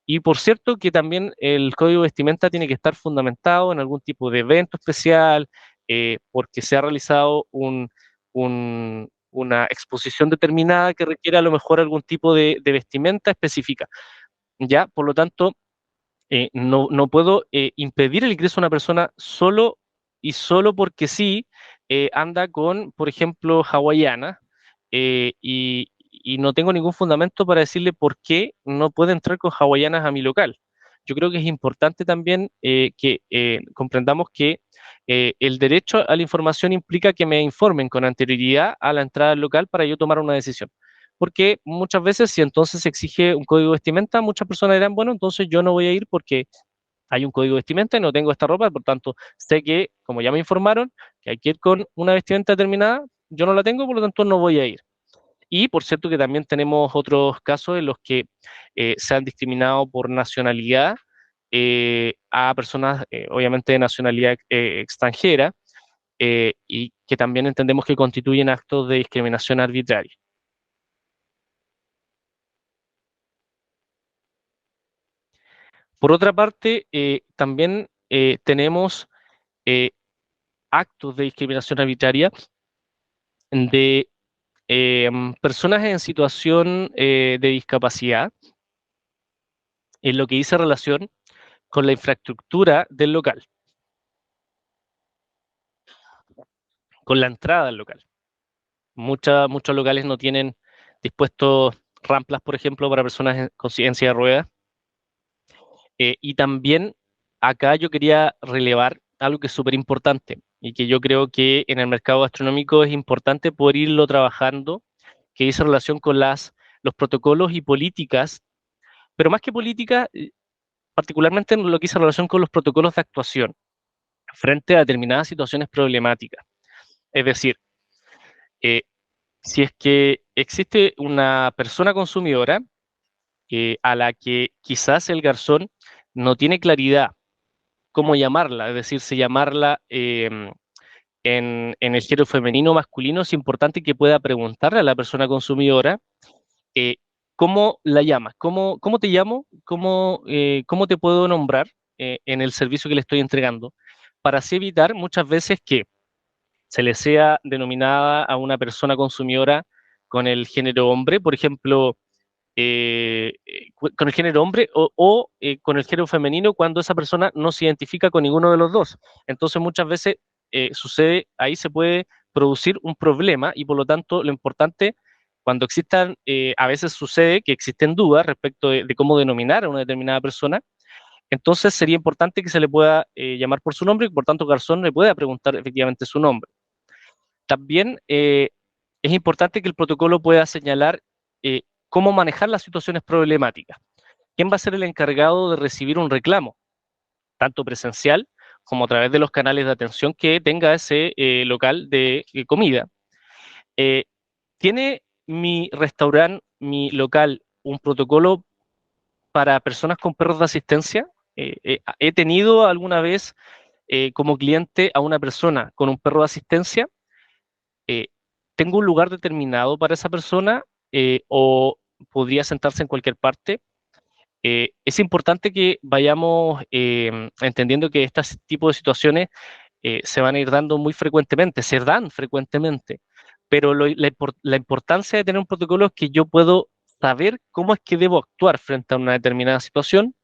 Y por cierto que también el código de vestimenta tiene que estar fundamentado en algún tipo de evento especial, porque se ha realizado una exposición determinada que requiere a lo mejor algún tipo de vestimenta específica. ¿Ya? Por lo tanto, no puedo impedir el ingreso a una persona solo y solo porque sí anda con, por ejemplo, hawaiana y no tengo ningún fundamento para decirle por qué no puede entrar con hawaianas a mi local. Yo creo que es importante también que comprendamos que el derecho a la información implica que me informen con anterioridad a la entrada al local para yo tomar una decisión. Porque muchas veces, si entonces se exige un código de vestimenta, muchas personas dirán, bueno, entonces yo no voy a ir porque hay un código de vestimenta y no tengo esta ropa, por tanto, sé que, como ya me informaron, que hay que ir con una vestimenta determinada, yo no la tengo, por lo tanto no voy a ir. Y por cierto que también tenemos otros casos en los que se han discriminado por nacionalidad a personas, obviamente, de nacionalidad extranjera, y que también entendemos que constituyen actos de discriminación arbitraria. Por otra parte, también tenemos eh, actos de discriminación arbitraria de personas en situación de discapacidad, en lo que dice relación con la infraestructura del local, con la entrada al local. Muchos locales no tienen dispuestos ramplas, por ejemplo, para personas con silla de ruedas. Y también acá yo quería relevar algo que es súper importante y que yo creo que en el mercado gastronómico es importante poder irlo trabajando, que dice relación con los protocolos y políticas, pero más que políticas, particularmente en lo que dice relación con los protocolos de actuación frente a determinadas situaciones problemáticas. Es decir, eh, si es que existe una persona consumidora a la que quizás el garzón no tiene claridad cómo llamarla, es decir, si llamarla en el género femenino o masculino, es importante que pueda preguntarle a la persona consumidora eh, cómo la llamas, cómo te llamo, cómo te puedo nombrar en el servicio que le estoy entregando, para así evitar muchas veces que se le sea denominada a una persona consumidora con el género hombre, por ejemplo, con el género hombre o con el género femenino cuando esa persona no se identifica con ninguno de los dos. Entonces muchas veces sucede, ahí se puede producir un problema y por lo tanto lo importante, cuando existan, a veces sucede que existen dudas respecto de cómo denominar a una determinada persona, entonces sería importante que se le pueda llamar por su nombre y por tanto Garzón le pueda preguntar efectivamente su nombre. También es importante que el protocolo pueda señalar cómo manejar las situaciones problemáticas. ¿Quién va a ser el encargado de recibir un reclamo? Tanto presencial como a través de los canales de atención que tenga ese local de comida. ¿Tiene mi restaurante, mi local, un protocolo para personas con perros de asistencia? He tenido alguna vez como cliente a una persona con un perro de asistencia. Eh, ¿Tengo un lugar determinado para esa persona o podría sentarse en cualquier parte? Es importante que vayamos entendiendo que este tipo de situaciones se van a ir dando muy frecuentemente, se dan frecuentemente, pero la importancia de tener un protocolo es que yo puedo saber cómo es que debo actuar frente a una determinada situación,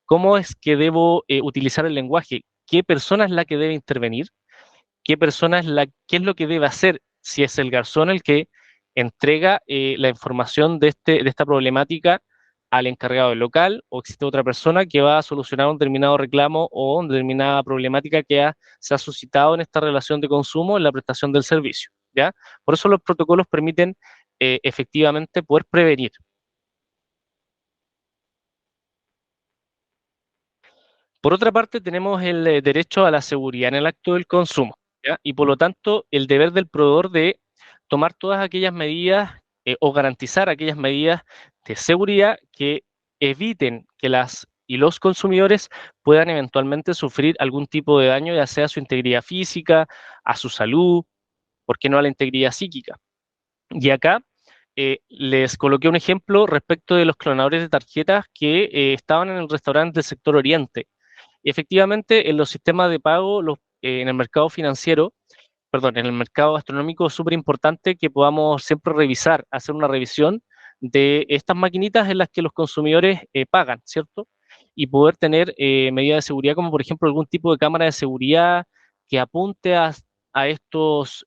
cómo es que debo utilizar el lenguaje, qué persona es la que debe intervenir, qué persona es qué es lo que debe hacer si es el garzón el que entrega la información de esta problemática al encargado del local o existe otra persona que va a solucionar un determinado reclamo o una determinada problemática que se ha suscitado en esta relación de consumo en la prestación del servicio, ¿ya? Por eso los protocolos permiten efectivamente poder prevenir. Por otra parte, tenemos el derecho a la seguridad en el acto del consumo, ¿ya? Y por lo tanto, el deber del proveedor de tomar todas aquellas medidas o garantizar aquellas medidas de seguridad que eviten que las y los consumidores puedan eventualmente sufrir algún tipo de daño, ya sea a su integridad física, a su salud, ¿por qué no a la integridad psíquica? Y acá les coloqué un ejemplo respecto de los clonadores de tarjetas que estaban en el restaurante del sector Oriente. Y efectivamente, en los sistemas de pago, en el mercado financiero, perdón, en el mercado gastronómico es súper importante que podamos siempre revisar, hacer una revisión de estas maquinitas en las que los consumidores pagan, ¿cierto? Y poder tener medidas de seguridad, como por ejemplo algún tipo de cámara de seguridad que apunte a estos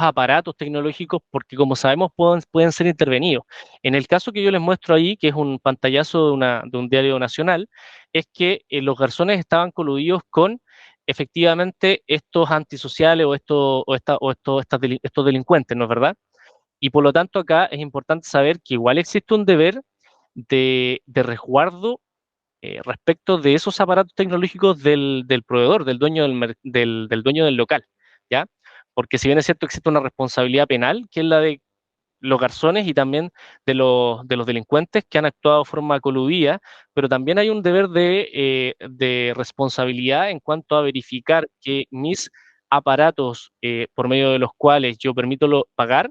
aparatos tecnológicos, porque como sabemos pueden ser intervenidos. En el caso que yo les muestro ahí, que es un pantallazo de un diario nacional, es que los garzones estaban coludidos con efectivamente estos antisociales estos delincuentes, ¿no es verdad? Y por lo tanto acá es importante saber que igual existe un deber de resguardo respecto de esos aparatos tecnológicos del proveedor, del dueño del dueño del local, ¿ya? Porque si bien es cierto existe una responsabilidad penal, que es la de los garzones y también de los delincuentes que han actuado de forma coludida, pero también hay un deber de responsabilidad en cuanto a verificar que mis aparatos por medio de los cuales yo permito pagar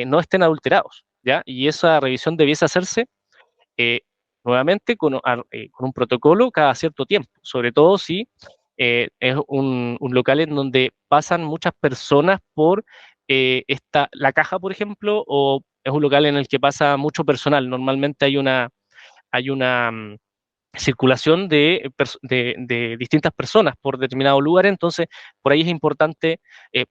no estén adulterados, ¿ya? Y esa revisión debiese hacerse eh, nuevamente con un protocolo cada cierto tiempo, sobre todo si es un local en donde pasan muchas personas por la caja, por ejemplo, o es un local en el que pasa mucho personal. Normalmente hay una circulación de distintas personas por determinado lugar, entonces por ahí es importante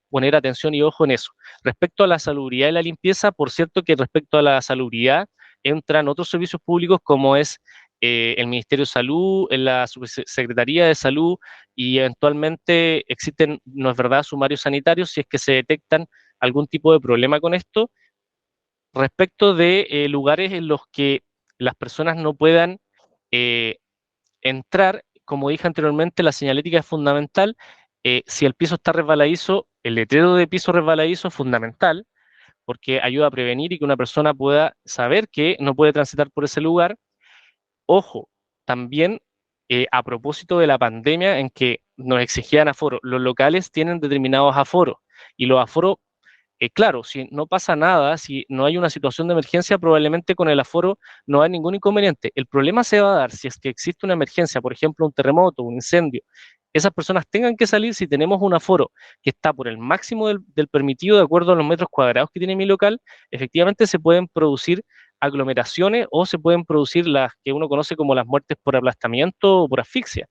poner atención y ojo en eso. Respecto a la salubridad y la limpieza, por cierto que respecto a la salubridad entran otros servicios públicos como es el Ministerio de Salud, en la Subsecretaría de Salud y eventualmente existen, no es verdad, sumarios sanitarios si es que se detectan algún tipo de problema con esto. Respecto de lugares en los que las personas no puedan eh, entrar, como dije anteriormente, la señalética es fundamental. Si el piso está resbaladizo, el letrero de piso resbaladizo es fundamental porque ayuda a prevenir y que una persona pueda saber que no puede transitar por ese lugar. Ojo, también a propósito de la pandemia en que nos exigían aforo, los locales tienen determinados aforos y los aforos claro, si no pasa nada, si no hay una situación de emergencia, probablemente con el aforo no hay ningún inconveniente. El problema se va a dar si es que existe una emergencia, por ejemplo, un terremoto, un incendio. Esas personas tengan que salir si tenemos un aforo que está por el máximo del permitido de acuerdo a los metros cuadrados que tiene mi local, efectivamente se pueden producir aglomeraciones o se pueden producir las que uno conoce como las muertes por aplastamiento o por asfixia,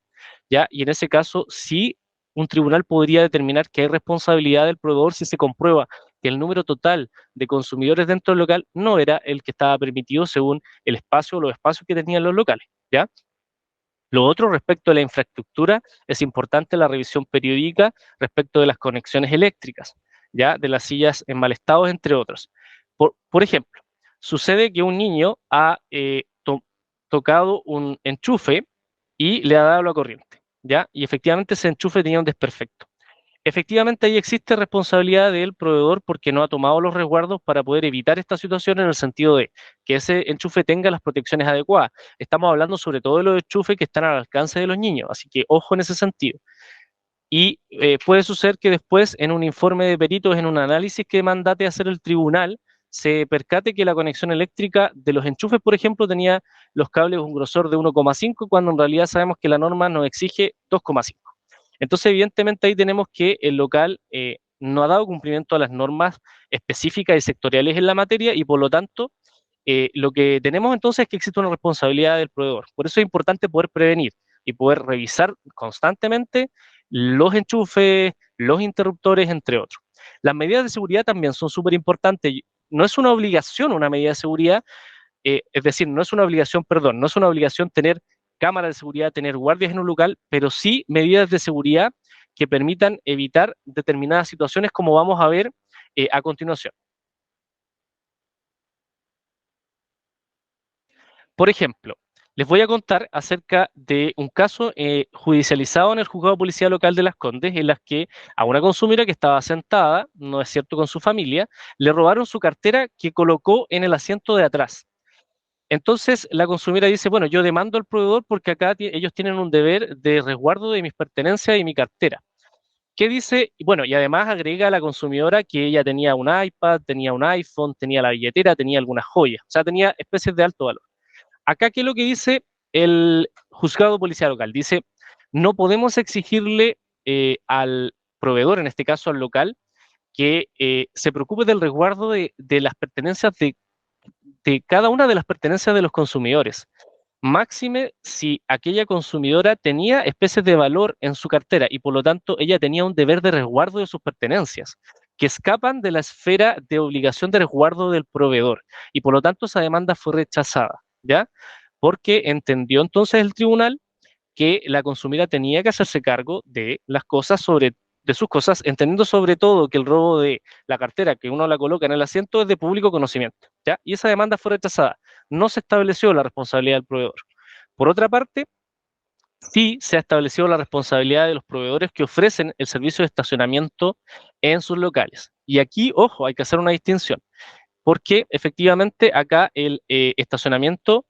¿ya? Y en ese caso sí un tribunal podría determinar que hay responsabilidad del proveedor si se comprueba que el número total de consumidores dentro del local no era el que estaba permitido según el espacio o los espacios que tenían los locales, ¿ya? Lo otro, respecto a la infraestructura, es importante la revisión periódica respecto de las conexiones eléctricas, ¿ya? De las sillas en mal estado, entre otros. Por ejemplo, sucede que un niño ha tocado un enchufe y le ha dado la corriente, ¿ya? Y efectivamente ese enchufe tenía un desperfecto. Efectivamente, ahí existe responsabilidad del proveedor porque no ha tomado los resguardos para poder evitar esta situación en el sentido de que ese enchufe tenga las protecciones adecuadas. Estamos hablando sobre todo de los enchufes que están al alcance de los niños, así que ojo en ese sentido. Y puede suceder que después, en un informe de peritos, en un análisis que mandate a hacer el tribunal, se percate que la conexión eléctrica de los enchufes, por ejemplo, tenía los cables un grosor de 1,5, cuando en realidad sabemos que la norma nos exige 2,5. Entonces, evidentemente, ahí tenemos que el local no ha dado cumplimiento a las normas específicas y sectoriales en la materia y, por lo tanto, lo que tenemos entonces es que existe una responsabilidad del proveedor. Por eso es importante poder prevenir y poder revisar constantemente los enchufes, los interruptores, entre otros. Las medidas de seguridad también son súper importantes. No es una obligación una medida de seguridad, es decir, no es una obligación, perdón, no es una obligación tener cámaras de seguridad, tener guardias en un local, pero sí medidas de seguridad que permitan evitar determinadas situaciones como vamos a ver a continuación. Por ejemplo, les voy a contar acerca de un caso judicializado en el juzgado de policía local de Las Condes, en las que a una consumidora que estaba sentada, no es cierto, con su familia, le robaron su cartera que colocó en el asiento de atrás. Entonces la consumidora dice, bueno, yo demando al proveedor porque acá ellos tienen un deber de resguardo de mis pertenencias y mi cartera. ¿Qué dice? Bueno, y además agrega a la consumidora que ella tenía un iPad, tenía un iPhone, tenía la billetera, tenía algunas joyas, o sea, tenía especies de alto valor. Acá, ¿qué es lo que dice el juzgado policial local? Dice, no podemos exigirle al proveedor, en este caso al local, que se preocupe del resguardo de las pertenencias de cada una de las pertenencias de los consumidores. Máxime si aquella consumidora tenía especies de valor en su cartera y por lo tanto ella tenía un deber de resguardo de sus pertenencias que escapan de la esfera de obligación de resguardo del proveedor y por lo tanto esa demanda fue rechazada, ¿ya? Porque entendió entonces el tribunal que la consumidora tenía que hacerse cargo de las cosas de sus cosas, entendiendo sobre todo que el robo de la cartera que uno la coloca en el asiento es de público conocimiento, ¿ya? Y esa demanda fue rechazada. No se estableció la responsabilidad del proveedor. Por otra parte, sí se ha establecido la responsabilidad de los proveedores que ofrecen el servicio de estacionamiento en sus locales. Y aquí, ojo, hay que hacer una distinción porque efectivamente acá el estacionamiento,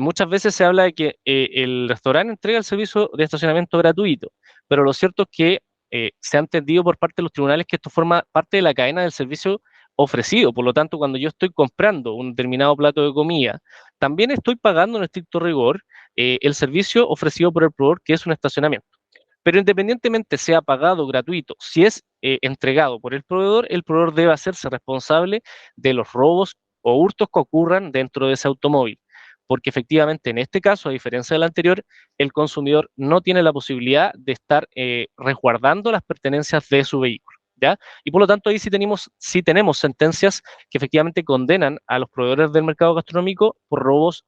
muchas veces se habla de que el restaurante entrega el servicio de estacionamiento gratuito, pero lo cierto es que se ha entendido por parte de los tribunales que esto forma parte de la cadena del servicio ofrecido. Por lo tanto, cuando yo estoy comprando un determinado plato de comida, también estoy pagando en estricto rigor el servicio ofrecido por el proveedor, que es un estacionamiento. Pero independientemente sea pagado o gratuito, si es entregado por el proveedor debe hacerse responsable de los robos o hurtos que ocurran dentro de ese automóvil. Porque efectivamente en este caso, a diferencia del anterior, el consumidor no tiene la posibilidad de estar resguardando las pertenencias de su vehículo, ¿ya? Y por lo tanto ahí sí tenemos sentencias que efectivamente condenan a los proveedores del mercado gastronómico por robos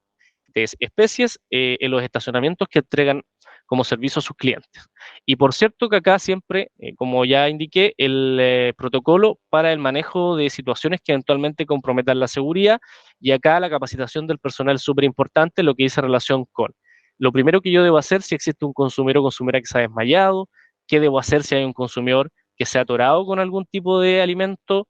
de especies en los estacionamientos que entregan como servicio a sus clientes. Y por cierto que acá siempre, como ya indiqué, el protocolo para el manejo de situaciones que eventualmente comprometan la seguridad y acá la capacitación del personal es súper importante, lo que dice relación con lo primero que yo debo hacer si existe un consumidor o consumidora que se ha desmayado, qué debo hacer si hay un consumidor que se ha atorado con algún tipo de alimento,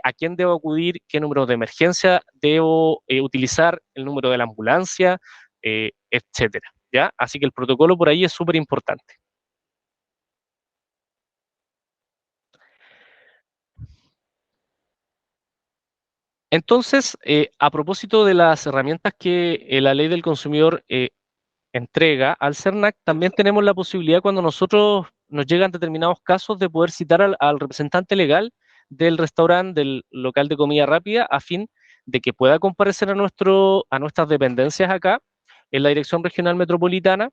a quién debo acudir, qué número de emergencia debo utilizar, el número de la ambulancia, etcétera, ¿ya? Así que el protocolo por ahí es súper importante. Entonces, a propósito de las herramientas que la ley del consumidor entrega al CERNAC, también tenemos la posibilidad cuando nosotros nos llegan determinados casos de poder citar al representante legal del restaurante, del local de comida rápida, a fin de que pueda comparecer a nuestras dependencias acá, en la Dirección Regional Metropolitana,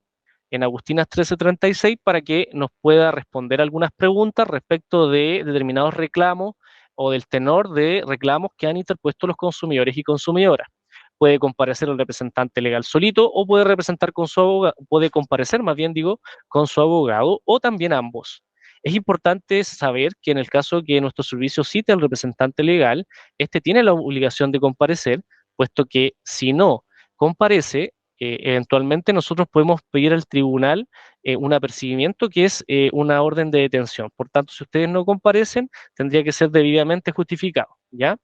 en Agustinas 1336 para que nos pueda responder algunas preguntas respecto de determinados reclamos o del tenor de reclamos que han interpuesto los consumidores y consumidoras. Puede comparecer el representante legal solito o puede representar con su abogado, puede comparecer más bien digo, con su abogado o también ambos. Es importante saber que en el caso que nuestro servicio cite al representante legal, este tiene la obligación de comparecer, puesto que si no comparece, eventualmente nosotros podemos pedir al tribunal un apercibimiento que es una orden de detención. Por tanto, si ustedes no comparecen, tendría que ser debidamente justificado, ¿ya?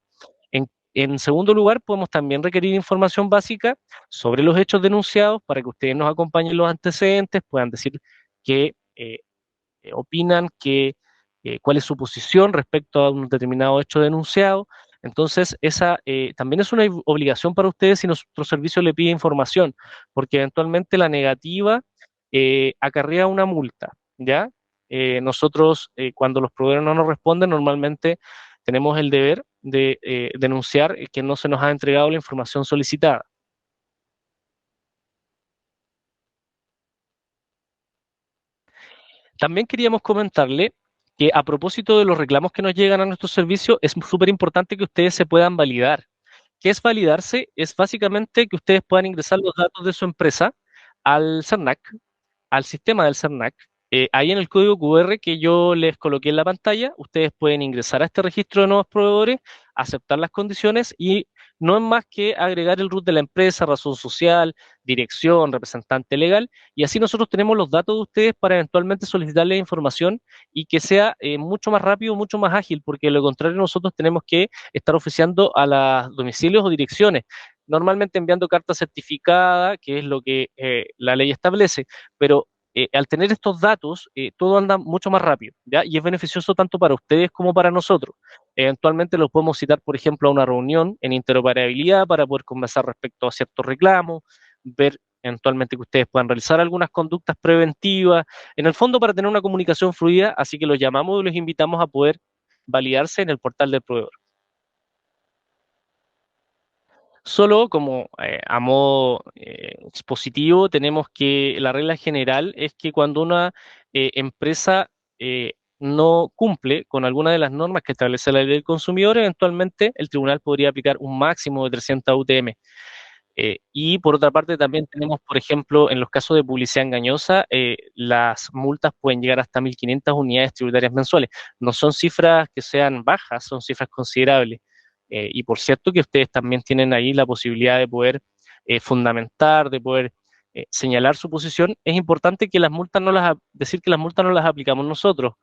En segundo lugar, podemos también requerir información básica sobre los hechos denunciados para que ustedes nos acompañen los antecedentes, puedan decir qué opinan, cuál es su posición respecto a un determinado hecho denunciado. Entonces, esa también es una obligación para ustedes si nuestro servicio le pide información, porque eventualmente la negativa acarrea una multa, ¿ya? Nosotros, cuando los proveedores no nos responden, normalmente tenemos el deber de denunciar que no se nos ha entregado la información solicitada. También queríamos comentarle que a propósito de los reclamos que nos llegan a nuestro servicio, es súper importante que ustedes se puedan validar. ¿Qué es validarse? Es básicamente que ustedes puedan ingresar los datos de su empresa al CERNAC, al sistema del CERNAC. Ahí en el código QR que yo les coloqué en la pantalla, ustedes pueden ingresar a este registro de nuevos proveedores, aceptar las condiciones y no es más que agregar el root de la empresa, razón social, dirección, representante legal, y así nosotros tenemos los datos de ustedes para eventualmente solicitarles información y que sea mucho más rápido, mucho más ágil, porque de lo contrario nosotros tenemos que estar oficiando a los domicilios o direcciones, normalmente enviando carta certificada, que es lo que la ley establece, pero al tener estos datos, todo anda mucho más rápido, ¿ya? Y es beneficioso tanto para ustedes como para nosotros. Eventualmente los podemos citar, por ejemplo, a una reunión en interoperabilidad para poder conversar respecto a ciertos reclamos, ver eventualmente que ustedes puedan realizar algunas conductas preventivas, en el fondo para tener una comunicación fluida, así que los llamamos y los invitamos a poder validarse en el portal del proveedor. Solo como a modo expositivo, tenemos que la regla general es que cuando una empresa no cumple con alguna de las normas que establece la ley del consumidor, eventualmente el tribunal podría aplicar un máximo de 300 UTM. Y por otra parte también tenemos, por ejemplo, en los casos de publicidad engañosa, las multas pueden llegar hasta 1.500 unidades tributarias mensuales. No son cifras que sean bajas, son cifras considerables. Y por cierto que ustedes también tienen ahí la posibilidad de poder fundamentar, de poder señalar su posición. Es importante que las multas decir que las multas no las aplicamos nosotros,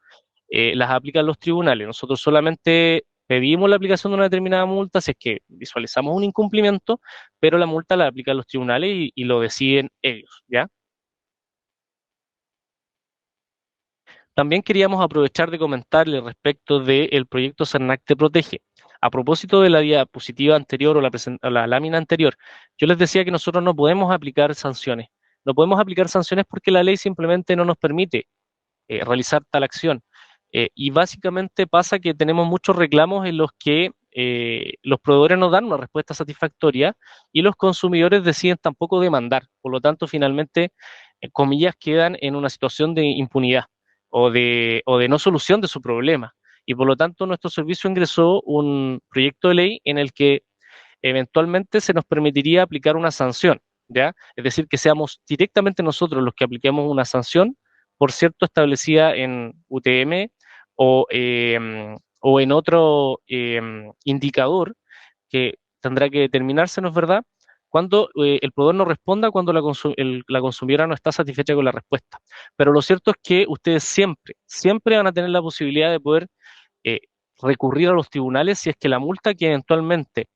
las aplican los tribunales. Nosotros solamente pedimos la aplicación de una determinada multa si es que visualizamos un incumplimiento, pero la multa la aplican los tribunales y lo deciden ellos, ¿ya? También queríamos aprovechar de comentarle respecto del proyecto CERNAC Te Protege. A propósito de la diapositiva anterior o la lámina anterior, yo les decía que nosotros no podemos aplicar sanciones. No podemos aplicar sanciones porque la ley simplemente no nos permite realizar tal acción. Y básicamente pasa que tenemos muchos reclamos en los que los proveedores no dan una respuesta satisfactoria y los consumidores deciden tampoco demandar. Por lo tanto, finalmente, comillas, quedan en una situación de impunidad o de no solución de su problema. Y por lo tanto, nuestro servicio ingresó un proyecto de ley en el que eventualmente se nos permitiría aplicar una sanción, ¿ya? Es decir, que seamos directamente nosotros los que apliquemos una sanción, por cierto, establecida en UTM o en otro indicador que tendrá que determinarse, ¿no es verdad? Cuando el proveedor no responda, cuando la consumidora no está satisfecha con la respuesta. Pero lo cierto es que ustedes siempre, siempre van a tener la posibilidad de poder eh, recurrir a los tribunales si es que la multa que eventualmente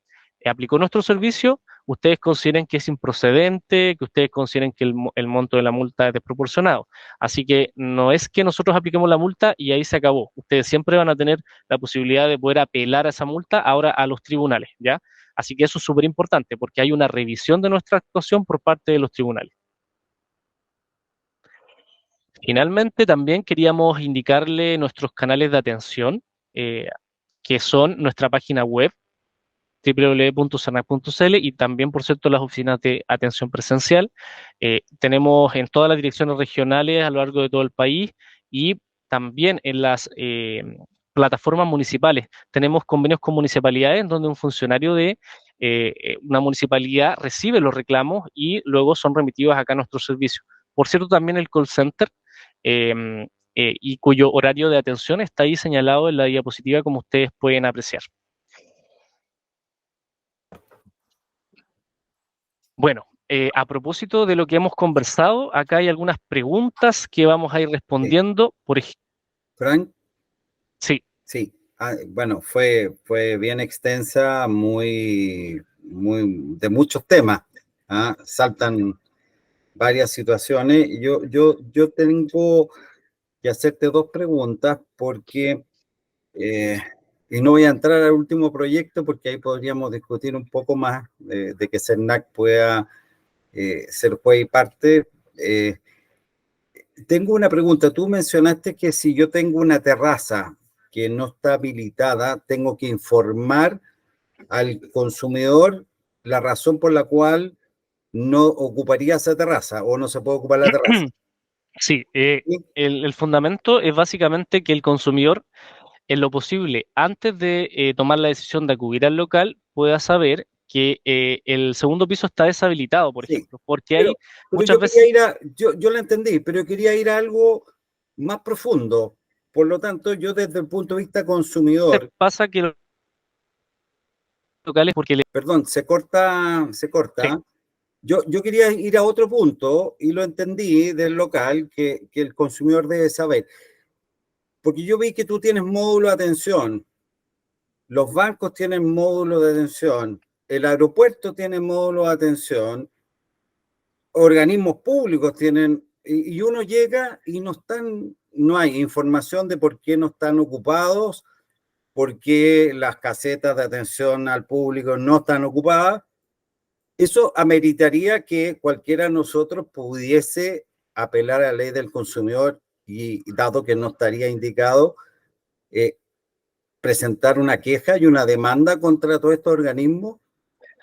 aplicó nuestro servicio, ustedes consideren que es improcedente, que ustedes consideren que el monto de la multa es desproporcionado. Así que no es que nosotros apliquemos la multa y ahí se acabó. Ustedes siempre van a tener la posibilidad de poder apelar a esa multa ahora a los tribunales, ¿ya? Así que eso es súper importante porque hay una revisión de nuestra actuación por parte de los tribunales. Finalmente, también queríamos indicarle nuestros canales de atención, que son nuestra página web www.cernac.cl y también, por cierto, las oficinas de atención presencial. Tenemos en todas las direcciones regionales a lo largo de todo el país y también en las plataformas municipales. Tenemos convenios con municipalidades en donde un funcionario de una municipalidad recibe los reclamos y luego son remitidos acá a nuestro servicio. Por cierto, también el call center y cuyo horario de atención está ahí señalado en la diapositiva, como ustedes pueden apreciar. Bueno, a propósito de lo que hemos conversado, acá hay algunas preguntas que vamos a ir respondiendo. Por ejemplo, Frank, sí. sí. Bueno, fue bien extensa, de muchos temas. Saltan varias situaciones. Yo tengo que hacerte dos preguntas porque, y no voy a entrar al último proyecto porque ahí podríamos discutir un poco más de que CERNAC pueda ser juez y parte. Tengo una pregunta. Tú mencionaste que si yo tengo una terraza que no está habilitada, tengo que informar al consumidor la razón por la cual no ocuparía esa terraza o no se puede ocupar la terraza. Sí, ¿Sí? el fundamento es básicamente que el consumidor, en lo posible, antes de tomar la decisión de acudir al local, pueda saber que el segundo piso está deshabilitado, por Sí. ejemplo, porque Pero hay muchas yo veces... quería yo lo entendí, pero quería ir a algo más profundo. Por lo tanto, yo desde el punto de vista consumidor, pasa que los locales, porque perdón, se corta. sí. Yo quería ir a otro punto y lo entendí del local que el consumidor debe saber. Porque yo vi que tú tienes módulo de atención, los bancos tienen módulo de atención, el aeropuerto tiene módulo de atención, organismos públicos tienen, y uno llega y no hay información de por qué no están ocupados, por qué las casetas de atención al público no están ocupadas. Eso ameritaría que cualquiera de nosotros pudiese apelar a la ley del consumidor y, dado que no estaría indicado, presentar una queja y una demanda contra todos estos organismos.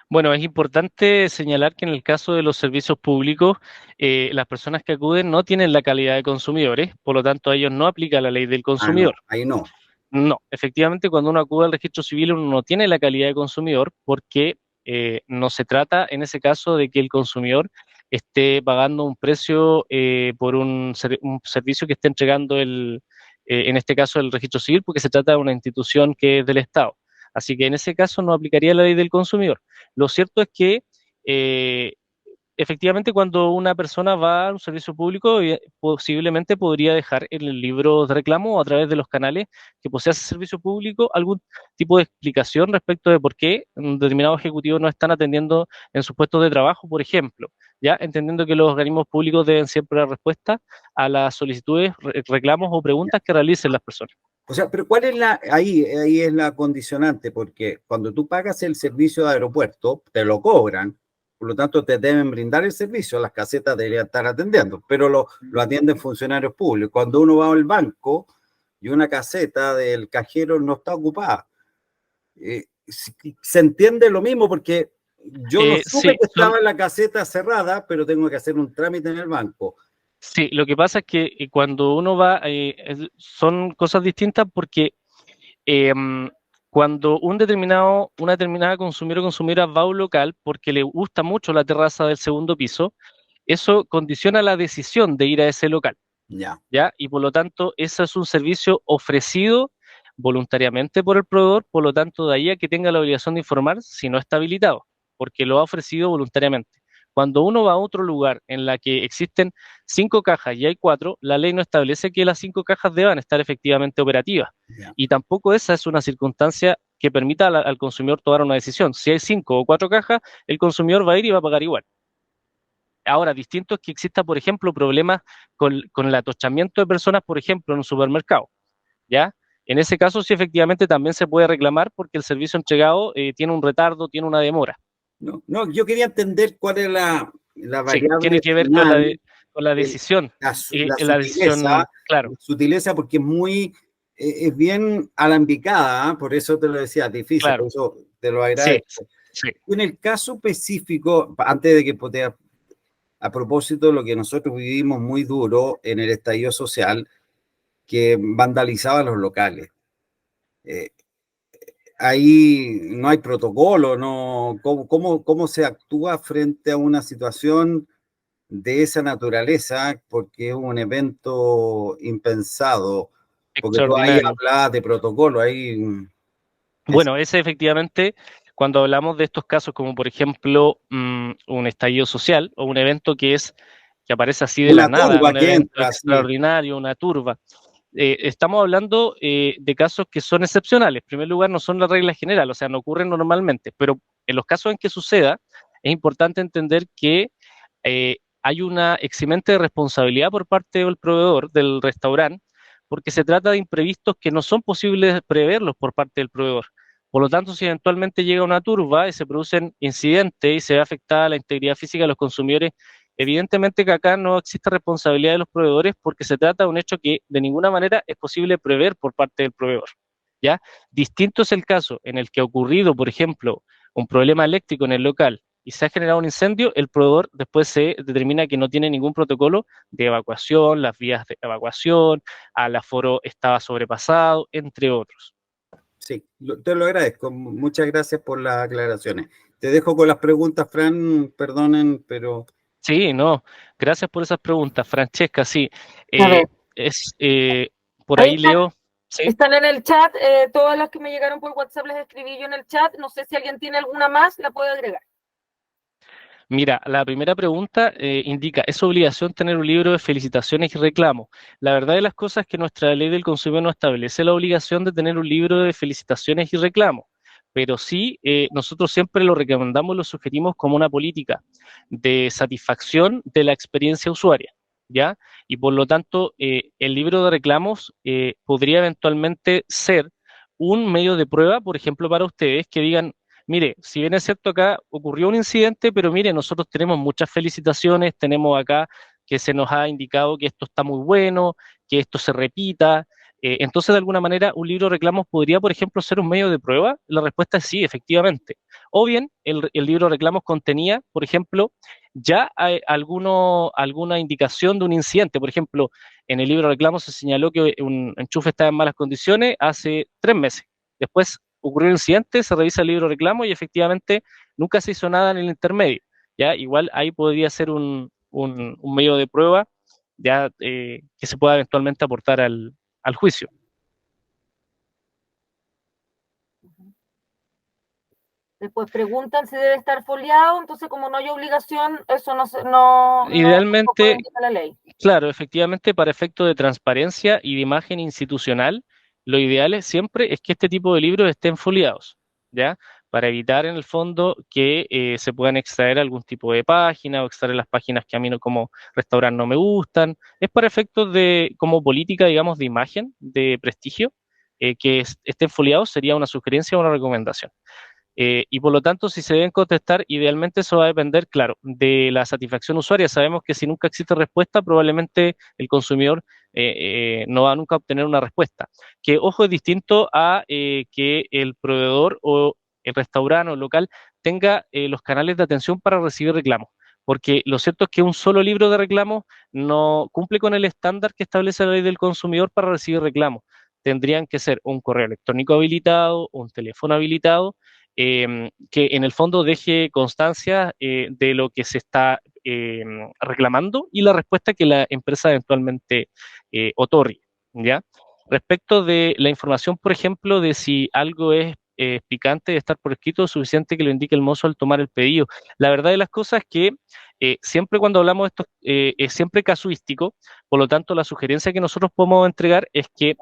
Bueno, es importante señalar que en el caso de los servicios públicos, las personas que acuden no tienen la calidad de consumidores, por lo tanto a ellos no aplica la ley del No, consumidor. ahí no. No, efectivamente, cuando uno acude al registro civil uno no tiene la calidad de consumidor porque no se trata en ese caso de que el consumidor esté pagando un precio por un servicio que esté entregando en este caso el registro civil, porque se trata de una institución que es del Estado. Así que en ese caso no aplicaría la ley del consumidor. Lo cierto es que efectivamente, cuando una persona va a un servicio público, posiblemente podría dejar en el libro de reclamo o a través de los canales que posea ese servicio público algún tipo de explicación respecto de por qué un determinado ejecutivo no están atendiendo en sus puestos de trabajo, por ejemplo, ya entendiendo que los organismos públicos deben siempre dar respuesta a las solicitudes, reclamos o preguntas que realicen las personas. O sea, pero ¿cuál es ahí es la condicionante? Porque cuando tú pagas el servicio de aeropuerto, te lo cobran. Por lo tanto, te deben brindar el servicio, las casetas deberían estar atendiendo, pero lo atienden funcionarios públicos. Cuando uno va al banco y una caseta del cajero no está ocupada, se entiende lo mismo porque yo no supe Sí, que estaba la caseta cerrada, pero tengo que hacer un trámite en el banco. sí, lo que pasa es que cuando uno va, son cosas distintas porque cuando una determinada consumidor o consumidora va a un local porque le gusta mucho la terraza del segundo piso, eso condiciona la decisión de ir a ese local, Ya. ¿ya? Y por lo tanto, ese es un servicio ofrecido voluntariamente por el proveedor, por lo tanto, de ahí a que tenga la obligación de informar si no está habilitado, porque lo ha ofrecido voluntariamente. Cuando uno va a otro lugar en la que existen 5 cajas y hay 4, la ley no establece que las 5 cajas deban estar efectivamente operativas. Ya. Y tampoco esa es una circunstancia que permita al consumidor tomar una decisión. Si hay 5 o 4 cajas, el consumidor va a ir y va a pagar igual. Ahora, distinto es que exista, por ejemplo, problemas con el atochamiento de personas, por ejemplo, en un supermercado, ¿ya? En ese caso, sí, efectivamente, también se puede reclamar porque el servicio entregado tiene un retardo, tiene una demora. No, yo quería entender cuál es la Sí, variable tiene que ver final, con la decisión. la La decisión, claro. sutileza, porque es bien alambicada, por eso te lo decía, difícil, Claro. por eso te lo Sí, agradezco. sí. En el caso específico, antes de que a propósito de lo que nosotros vivimos muy duro en el estallido social, que vandalizaba los locales. Ahí no hay protocolo, ¿no? ¿Cómo se actúa frente a una situación de esa naturaleza? Porque es un evento impensado, porque tú ahí Extraordinario. hablabas de protocolo, ahí... Bueno, ese efectivamente, cuando hablamos de estos casos, como por ejemplo un estallido social o un evento que aparece así de la Una nada, turba un que evento entra, sí. extraordinario, una turba, estamos hablando de casos que son excepcionales. En primer lugar, no son la regla general, o sea, no ocurren normalmente, pero en los casos en que suceda, es importante entender que hay una eximente de responsabilidad por parte del proveedor del restaurante, porque se trata de imprevistos que no son posibles preverlos por parte del proveedor. Por lo tanto, si eventualmente llega una turba y se producen incidentes y se ve afectada la integridad física de los consumidores, evidentemente que acá no existe responsabilidad de los proveedores porque se trata de un hecho que de ninguna manera es posible prever por parte del proveedor. ¿Ya? Distinto es el caso en el que ha ocurrido, por ejemplo, un problema eléctrico en el local y se ha generado un incendio, el proveedor después se determina que no tiene ningún protocolo de evacuación, las vías de evacuación, al aforo estaba sobrepasado, entre otros. Sí, te lo agradezco. Muchas gracias por las aclaraciones. Te dejo con las preguntas, Fran, perdonen, pero... Sí, no, gracias por esas preguntas, Francesca, sí. A ver, Es por ahí ahí leo, sí. están en el chat, todas las que me llegaron por WhatsApp las escribí yo en el chat, no sé si alguien tiene alguna más, la puede agregar. Mira, la primera pregunta indica, ¿es obligación tener un libro de felicitaciones y reclamos? La verdad de las cosas es que nuestra ley del consumidor no establece la obligación de tener un libro de felicitaciones y reclamos, pero sí nosotros siempre lo recomendamos, lo sugerimos como una política de satisfacción de la experiencia usuaria, ¿ya? Y por lo tanto, el libro de reclamos podría eventualmente ser un medio de prueba, por ejemplo, para ustedes que digan, mire, si bien es cierto acá ocurrió un incidente, pero mire, nosotros tenemos muchas felicitaciones, tenemos acá que se nos ha indicado que esto está muy bueno, que esto se repita. Entonces, de alguna manera, un libro de reclamos podría, por ejemplo, ser un medio de prueba. La respuesta es sí, efectivamente. O bien, el libro de reclamos contenía, por ejemplo, ya hay alguna indicación de un incidente. Por ejemplo, en el libro de reclamos se señaló que un enchufe estaba en malas condiciones hace 3 meses. Después ocurrió un incidente, se revisa el libro de reclamo y efectivamente nunca se hizo nada en el intermedio. ¿Ya? Igual ahí podría ser un medio de prueba ya que se pueda eventualmente aportar al juicio. Después preguntan si debe estar foliado, entonces como no hay obligación, eso no tampoco lo Idealmente, indica la ley. claro, efectivamente, para efecto de transparencia y de imagen institucional, lo ideal siempre es que este tipo de libros estén foliados, ¿ya? Para evitar en el fondo que se puedan extraer algún tipo de página o extraer las páginas que a mí como restaurante no me gustan. Es para efectos de, como política, digamos, de imagen, de prestigio, estén foliados sería una sugerencia o una recomendación. Y por lo tanto, si se deben contestar, idealmente eso va a depender, claro, de la satisfacción usuaria. Sabemos que si nunca existe respuesta, probablemente el consumidor no va a nunca obtener una respuesta. Que, ojo, es distinto a que el proveedor o el restaurante o el local tenga los canales de atención para recibir reclamos. Porque lo cierto es que un solo libro de reclamos no cumple con el estándar que establece la ley del consumidor para recibir reclamos. Tendrían que ser un correo electrónico habilitado, un teléfono habilitado que en el fondo deje constancia de lo que se está reclamando y la respuesta que la empresa eventualmente otorgue, ¿ya? Respecto de la información, por ejemplo, de si algo es picante de estar por escrito, es suficiente que lo indique el mozo al tomar el pedido. La verdad de las cosas es que siempre cuando hablamos de esto es siempre casuístico, por lo tanto la sugerencia que nosotros podemos entregar es que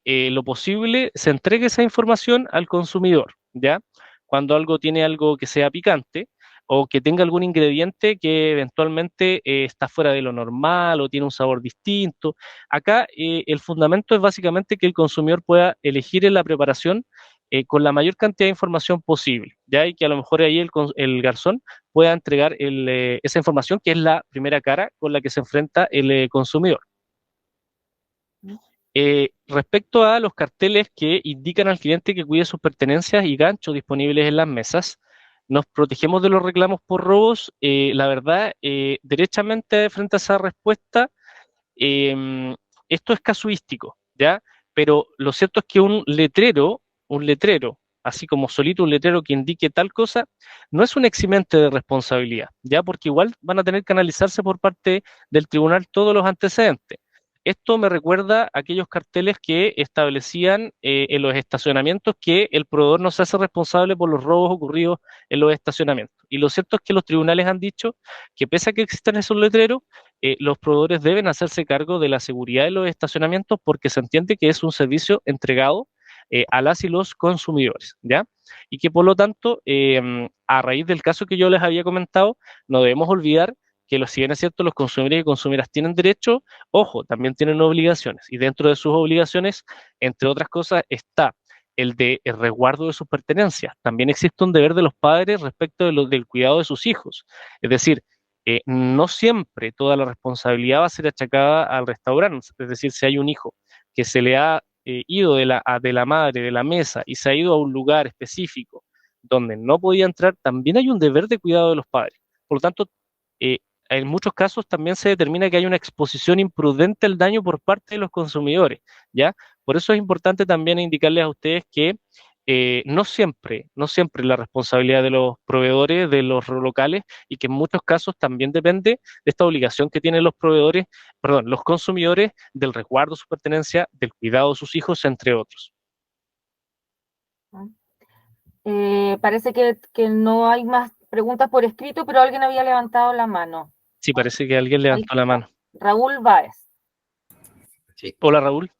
lo posible se entregue esa información al consumidor, ¿ya? Cuando algo tiene algo que sea picante o que tenga algún ingrediente que eventualmente está fuera de lo normal o tiene un sabor distinto. Acá el fundamento es básicamente que el consumidor pueda elegir en la preparación con la mayor cantidad de información posible, ¿ya? Y que a lo mejor ahí el garzón pueda entregar esa información que es la primera cara con la que se enfrenta el consumidor. Respecto a los carteles que indican al cliente que cuide sus pertenencias y ganchos disponibles en las mesas, nos protegemos de los reclamos por robos. La verdad, derechamente frente a esa respuesta, esto es casuístico, ¿ya? Pero lo cierto es que un letrero, así como solito un letrero que indique tal cosa, no es un eximente de responsabilidad, ¿ya? Porque igual van a tener que analizarse por parte del tribunal todos los antecedentes. Esto me recuerda a aquellos carteles que establecían en los estacionamientos que el proveedor no se hace responsable por los robos ocurridos en los estacionamientos. Y lo cierto es que los tribunales han dicho que pese a que existan esos letreros, los proveedores deben hacerse cargo de la seguridad de los estacionamientos porque se entiende que es un servicio entregado a las y los consumidores, ¿ya? Y que por lo tanto, a raíz del caso que yo les había comentado, no debemos olvidar que si bien es cierto, los consumidores y consumidoras tienen derecho, ojo, también tienen obligaciones. Y dentro de sus obligaciones, entre otras cosas, está el de el resguardo de sus pertenencias. También existe un deber de los padres respecto del cuidado de sus hijos. Es decir, no siempre toda la responsabilidad va a ser achacada al restaurante. Es decir, si hay un hijo que se le ha ido de la madre, de la mesa, y se ha ido a un lugar específico donde no podía entrar, también hay un deber de cuidado de los padres. Por lo tanto, en muchos casos también se determina que hay una exposición imprudente al daño por parte de los consumidores, ¿ya? Por eso es importante también indicarles a ustedes que no siempre la responsabilidad de los proveedores, de los locales, y que en muchos casos también depende de esta obligación que tienen los consumidores del resguardo de su pertenencia, del cuidado de sus hijos, entre otros. Parece que no hay más preguntas por escrito, pero alguien había levantado la mano. Sí, parece que alguien levantó la mano. Raúl Báez. Sí. Hola, Raúl.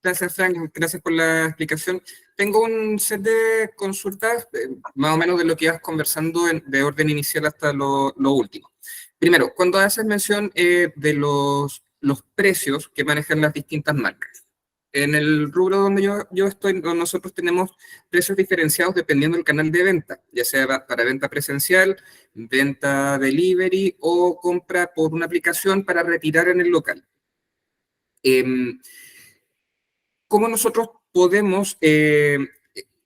Gracias, Frank. Gracias por la explicación. Tengo un set de consultas, más o menos de lo que ibas conversando de orden inicial hasta lo último. Primero, cuando haces mención de los precios que manejan las distintas marcas. En el rubro donde yo estoy, nosotros tenemos precios diferenciados dependiendo del canal de venta, ya sea para venta presencial, venta delivery o compra por una aplicación para retirar en el local. ¿Cómo nosotros podemos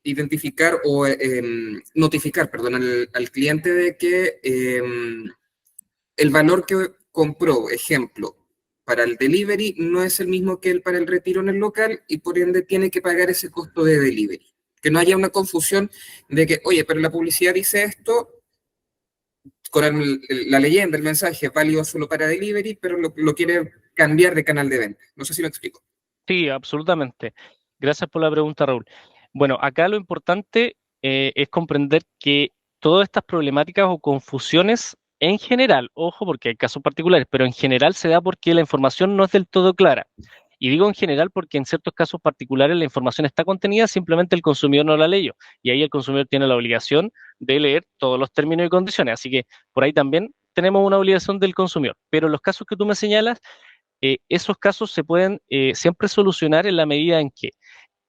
identificar o notificar, perdón, al cliente de que el valor que compró, ejemplo, para el delivery no es el mismo que el para el retiro en el local y por ende tiene que pagar ese costo de delivery? Que no haya una confusión de que, oye, pero la publicidad dice esto, con la leyenda, el mensaje es válido solo para delivery, pero lo quiere cambiar de canal de venta. No sé si lo explico. Sí, absolutamente. Gracias por la pregunta, Raúl. Bueno, acá lo importante es comprender que todas estas problemáticas o confusiones en general, ojo, porque hay casos particulares, pero en general se da porque la información no es del todo clara. Y digo en general porque en ciertos casos particulares la información está contenida, simplemente el consumidor no la leyó. Y ahí el consumidor tiene la obligación de leer todos los términos y condiciones. Así que por ahí también tenemos una obligación del consumidor. Pero los casos que tú me señalas, esos casos se pueden siempre solucionar en la medida en que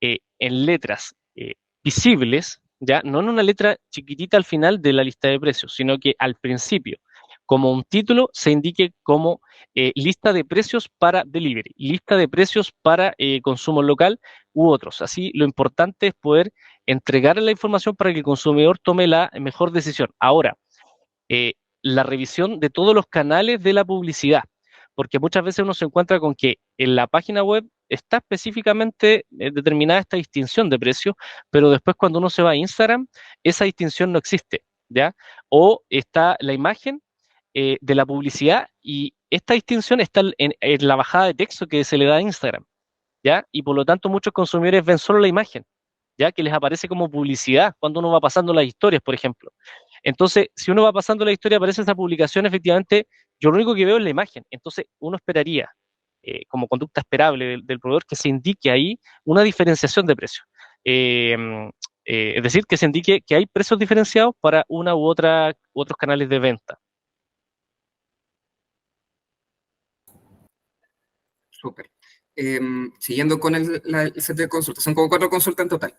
en letras visibles, ya no en una letra chiquitita al final de la lista de precios, sino que al principio, como un título, se indique como lista de precios para delivery, lista de precios para consumo local u otros. Así, lo importante es poder entregar la información para que el consumidor tome la mejor decisión. Ahora, la revisión de todos los canales de la publicidad, porque muchas veces uno se encuentra con que en la página web está específicamente determinada esta distinción de precio, pero después cuando uno se va a Instagram, esa distinción no existe, ¿ya? O está la imagen de la publicidad y esta distinción está en la bajada de texto que se le da a Instagram, ¿ya? Y por lo tanto muchos consumidores ven solo la imagen, ¿ya? Que les aparece como publicidad cuando uno va pasando las historias, por ejemplo. Entonces, si uno va pasando la historia, aparece esa publicación, efectivamente, yo lo único que veo es la imagen. Entonces, uno esperaría, como conducta esperable del proveedor, que se indique ahí una diferenciación de precios. Es decir, que se indique que hay precios diferenciados para una u otros canales de venta. Súper. Siguiendo con el set de consultas, son como 4 consultas en total.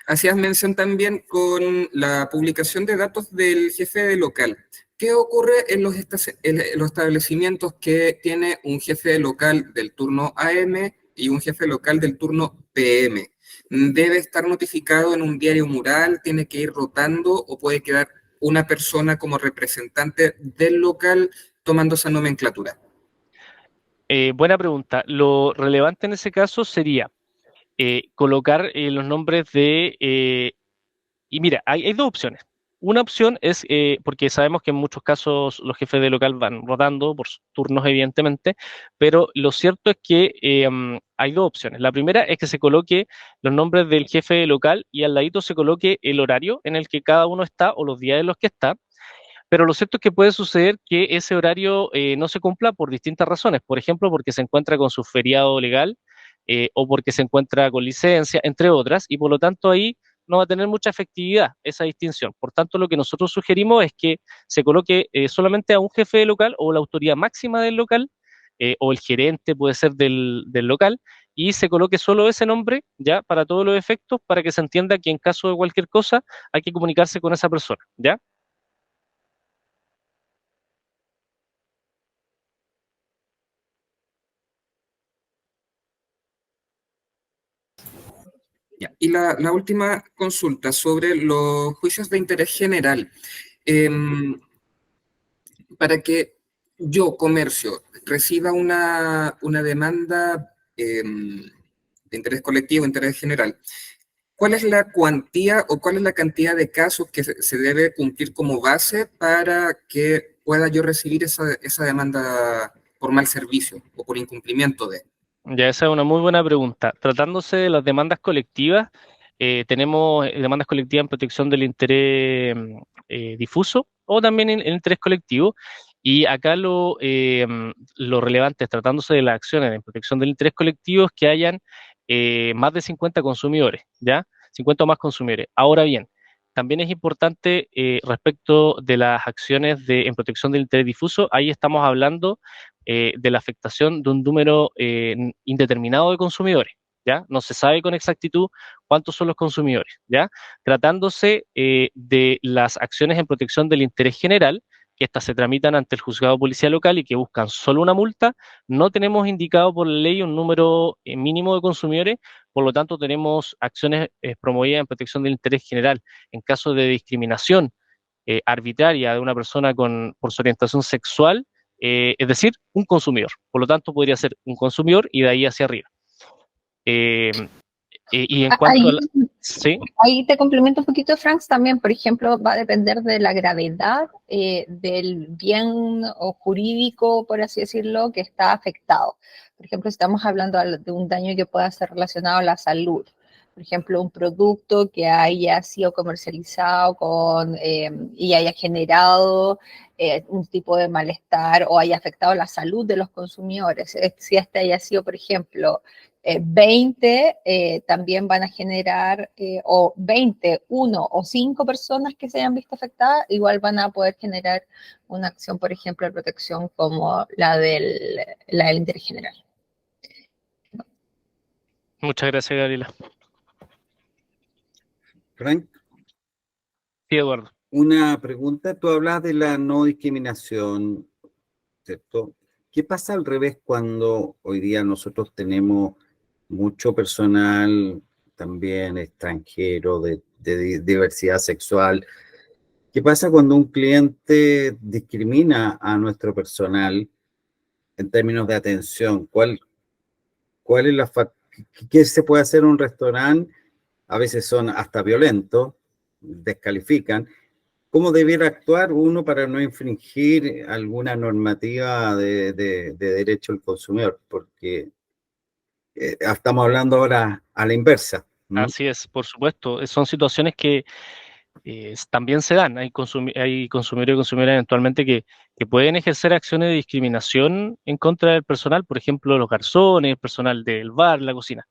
Hacías mención también con la publicación de datos del jefe de local. ¿Qué ocurre en los establecimientos que tiene un jefe de local del turno AM y un jefe local del turno PM. ¿Debe estar notificado en un diario mural? ¿Tiene que ir rotando o puede quedar una persona como representante del local tomando esa nomenclatura? Buena pregunta. Lo relevante en ese caso sería colocar los nombres de... y mira, hay dos opciones. Una opción es, porque sabemos que en muchos casos los jefes de local van rotando por turnos, evidentemente, pero lo cierto es que hay dos opciones. La primera es que se coloque los nombres del jefe de local y al ladito se coloque el horario en el que cada uno está o los días en los que está. Pero lo cierto es que puede suceder que ese horario no se cumpla por distintas razones. Por ejemplo, porque se encuentra con su feriado legal o porque se encuentra con licencia, entre otras, y por lo tanto ahí no va a tener mucha efectividad esa distinción. Por tanto, lo que nosotros sugerimos es que se coloque solamente a un jefe de local o la autoridad máxima del local o el gerente puede ser del local y se coloque solo ese nombre ya para todos los efectos para que se entienda que en caso de cualquier cosa hay que comunicarse con esa persona, ¿ya? Ya. Y la última consulta sobre los juicios de interés general. Para que yo, comercio, reciba una demanda de interés colectivo, interés general, ¿cuál es la cuantía o cuál es la cantidad de casos que se debe cumplir como base para que pueda yo recibir esa demanda por mal servicio o por incumplimiento de? Ya, esa es una muy buena pregunta. Tratándose de las demandas colectivas, tenemos demandas colectivas en protección del interés difuso o también en interés colectivo. Y acá lo relevante, tratándose de las acciones en protección del interés colectivo, es que hayan más de 50 consumidores, ¿ya? 50 o más consumidores. Ahora bien, también es importante respecto de las acciones en protección del interés difuso, ahí estamos hablando de la afectación de un número indeterminado de consumidores, ¿ya? No se sabe con exactitud cuántos son los consumidores, ¿ya? Tratándose de las acciones en protección del interés general, que estas se tramitan ante el juzgado de policía local y que buscan solo una multa, no tenemos indicado por la ley un número mínimo de consumidores, por lo tanto tenemos acciones promovidas en protección del interés general. En caso de discriminación arbitraria de una persona por su orientación sexual, es decir, un consumidor. Por lo tanto, podría ser un consumidor y de ahí hacia arriba. Y en cuanto a ¿sí? Ahí te complemento un poquito, Franks, también, por ejemplo, va a depender de la gravedad del bien o jurídico, por así decirlo, que está afectado. Por ejemplo, si estamos hablando de un daño que pueda ser relacionado a la salud, por ejemplo, un producto que haya sido comercializado y haya generado un tipo de malestar o haya afectado la salud de los consumidores. Si este haya sido, por ejemplo, 20 también van a generar, o 20, 1 o 5 personas que se hayan visto afectadas, igual van a poder generar una acción, por ejemplo, de protección como la del interés general. Muchas gracias, Gabriela. Frank, Sí, Eduardo. una pregunta. Tú hablas de la no discriminación, ¿cierto? ¿Qué pasa al revés cuando hoy día nosotros tenemos mucho personal también extranjero de diversidad sexual? ¿Qué pasa cuando un cliente discrimina a nuestro personal en términos de atención? ¿Cuál es qué se puede hacer en un restaurante? A veces son hasta violentos, descalifican. ¿Cómo debiera actuar uno para no infringir alguna normativa de derecho del consumidor? Porque estamos hablando ahora a la inversa. Así es, por supuesto. Son situaciones que también se dan. Hay consumidores y consumidoras eventualmente que pueden ejercer acciones de discriminación en contra del personal, por ejemplo, los garzones, el personal del bar, la cocina.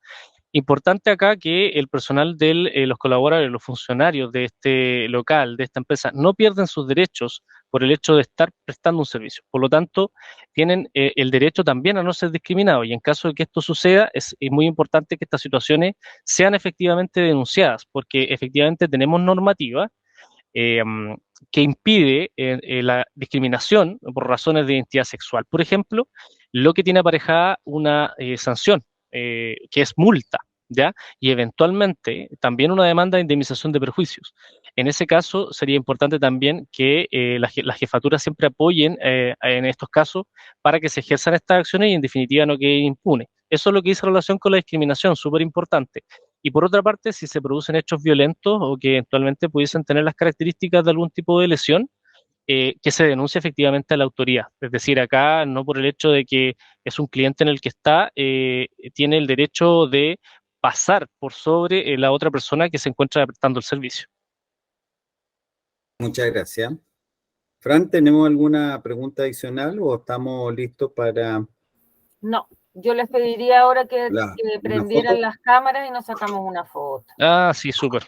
Importante acá que el personal de los colaboradores, los funcionarios de este local, de esta empresa, no pierden sus derechos por el hecho de estar prestando un servicio. Por lo tanto, tienen el derecho también a no ser discriminados y en caso de que esto suceda, es muy importante que estas situaciones sean efectivamente denunciadas, porque efectivamente tenemos normativa eh, que impide la discriminación por razones de identidad sexual. Por ejemplo, lo que tiene aparejada una sanción que es multa, ¿ya? Y eventualmente también una demanda de indemnización de perjuicios. En ese caso, sería importante también que las jefaturas siempre apoyen en estos casos para que se ejerzan estas acciones y en definitiva no queden impunes. Eso es lo que dice relación con la discriminación, súper importante. Y por otra parte, si se producen hechos violentos o que eventualmente pudiesen tener las características de algún tipo de lesión, que se denuncie efectivamente a la autoridad. Es decir, acá no por el hecho de que es un cliente en el que está, tiene el derecho de pasar por sobre la otra persona que se encuentra prestando el servicio. Muchas gracias. Fran, ¿tenemos alguna pregunta adicional o estamos listos para...? No, yo les pediría ahora que ¿Una prendieran foto? las cámaras y nos sacamos una foto. Ah, sí, súper.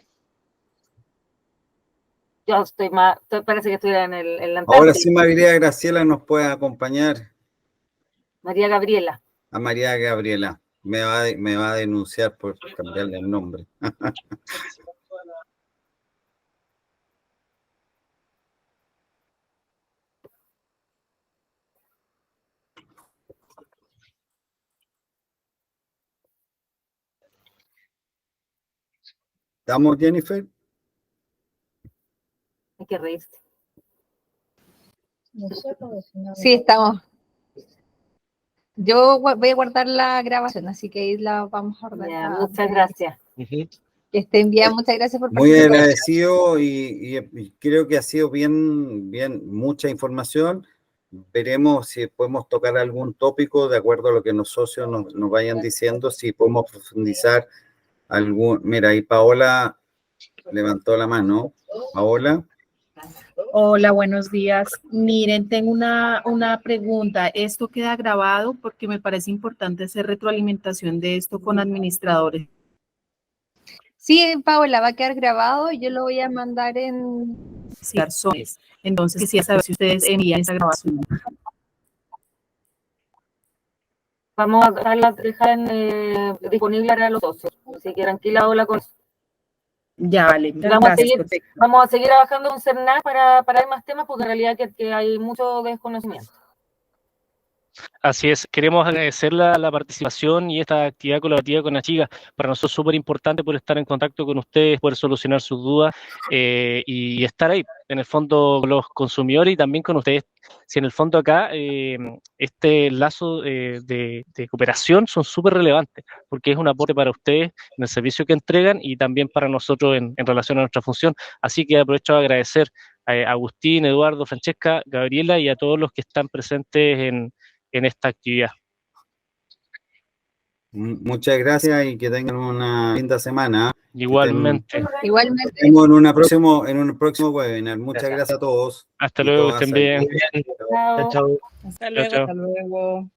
Yo estoy más, parece que estoy en la Ahora Antártida. sí, María Graciela nos puede acompañar. María Gabriela. A María Gabriela. Me va a denunciar por cambiarle el nombre. ¿Estamos, Jennifer? Hay que reírse. Sí, estamos. Yo voy a guardar la grabación, así que ahí la vamos a ordenar. Ya, muchas gracias. Que estén bien, muchas gracias por Muy participar. agradecido y creo que ha sido bien mucha información. Veremos si podemos tocar algún tópico de acuerdo a lo que los socios nos vayan diciendo, si podemos profundizar algún... Mira, ahí Paola levantó la mano. Paola. Hola, buenos días. Miren, tengo una pregunta. Esto queda grabado porque me parece importante hacer retroalimentación de esto con administradores. Sí, Paola, va a quedar grabado y yo lo voy a mandar en... Sí, personas. Entonces, quisiera saber si ustedes envían esa grabación. Vamos a dejar disponible para los socios. Así que tranquila, Hola, con eso. Ya, vale. Muchas Vamos gracias, perfecto. a seguir trabajando en CERNAC para ver más temas, porque en realidad que hay mucho desconocimiento. Así es, queremos agradecer la participación y esta actividad colaborativa con Achiga. Para nosotros es súper importante por estar en contacto con ustedes, poder solucionar sus dudas y estar ahí, en el fondo, con los consumidores y también con ustedes. Si en el fondo acá este lazo de cooperación son súper relevantes, porque es un aporte para ustedes en el servicio que entregan y también para nosotros en relación a nuestra función. Así que aprovecho a agradecer a Agustín, Eduardo, Francesca, Gabriela y a todos los que están presentes en esta actividad. Muchas gracias y que tengan una linda semana. Igualmente. Igualmente. Nos vemos en un próximo webinar. Muchas gracias a todos. Hasta Y luego, todas estén ahí. bien. Chao. Chao. Hasta luego, luego. Hasta luego.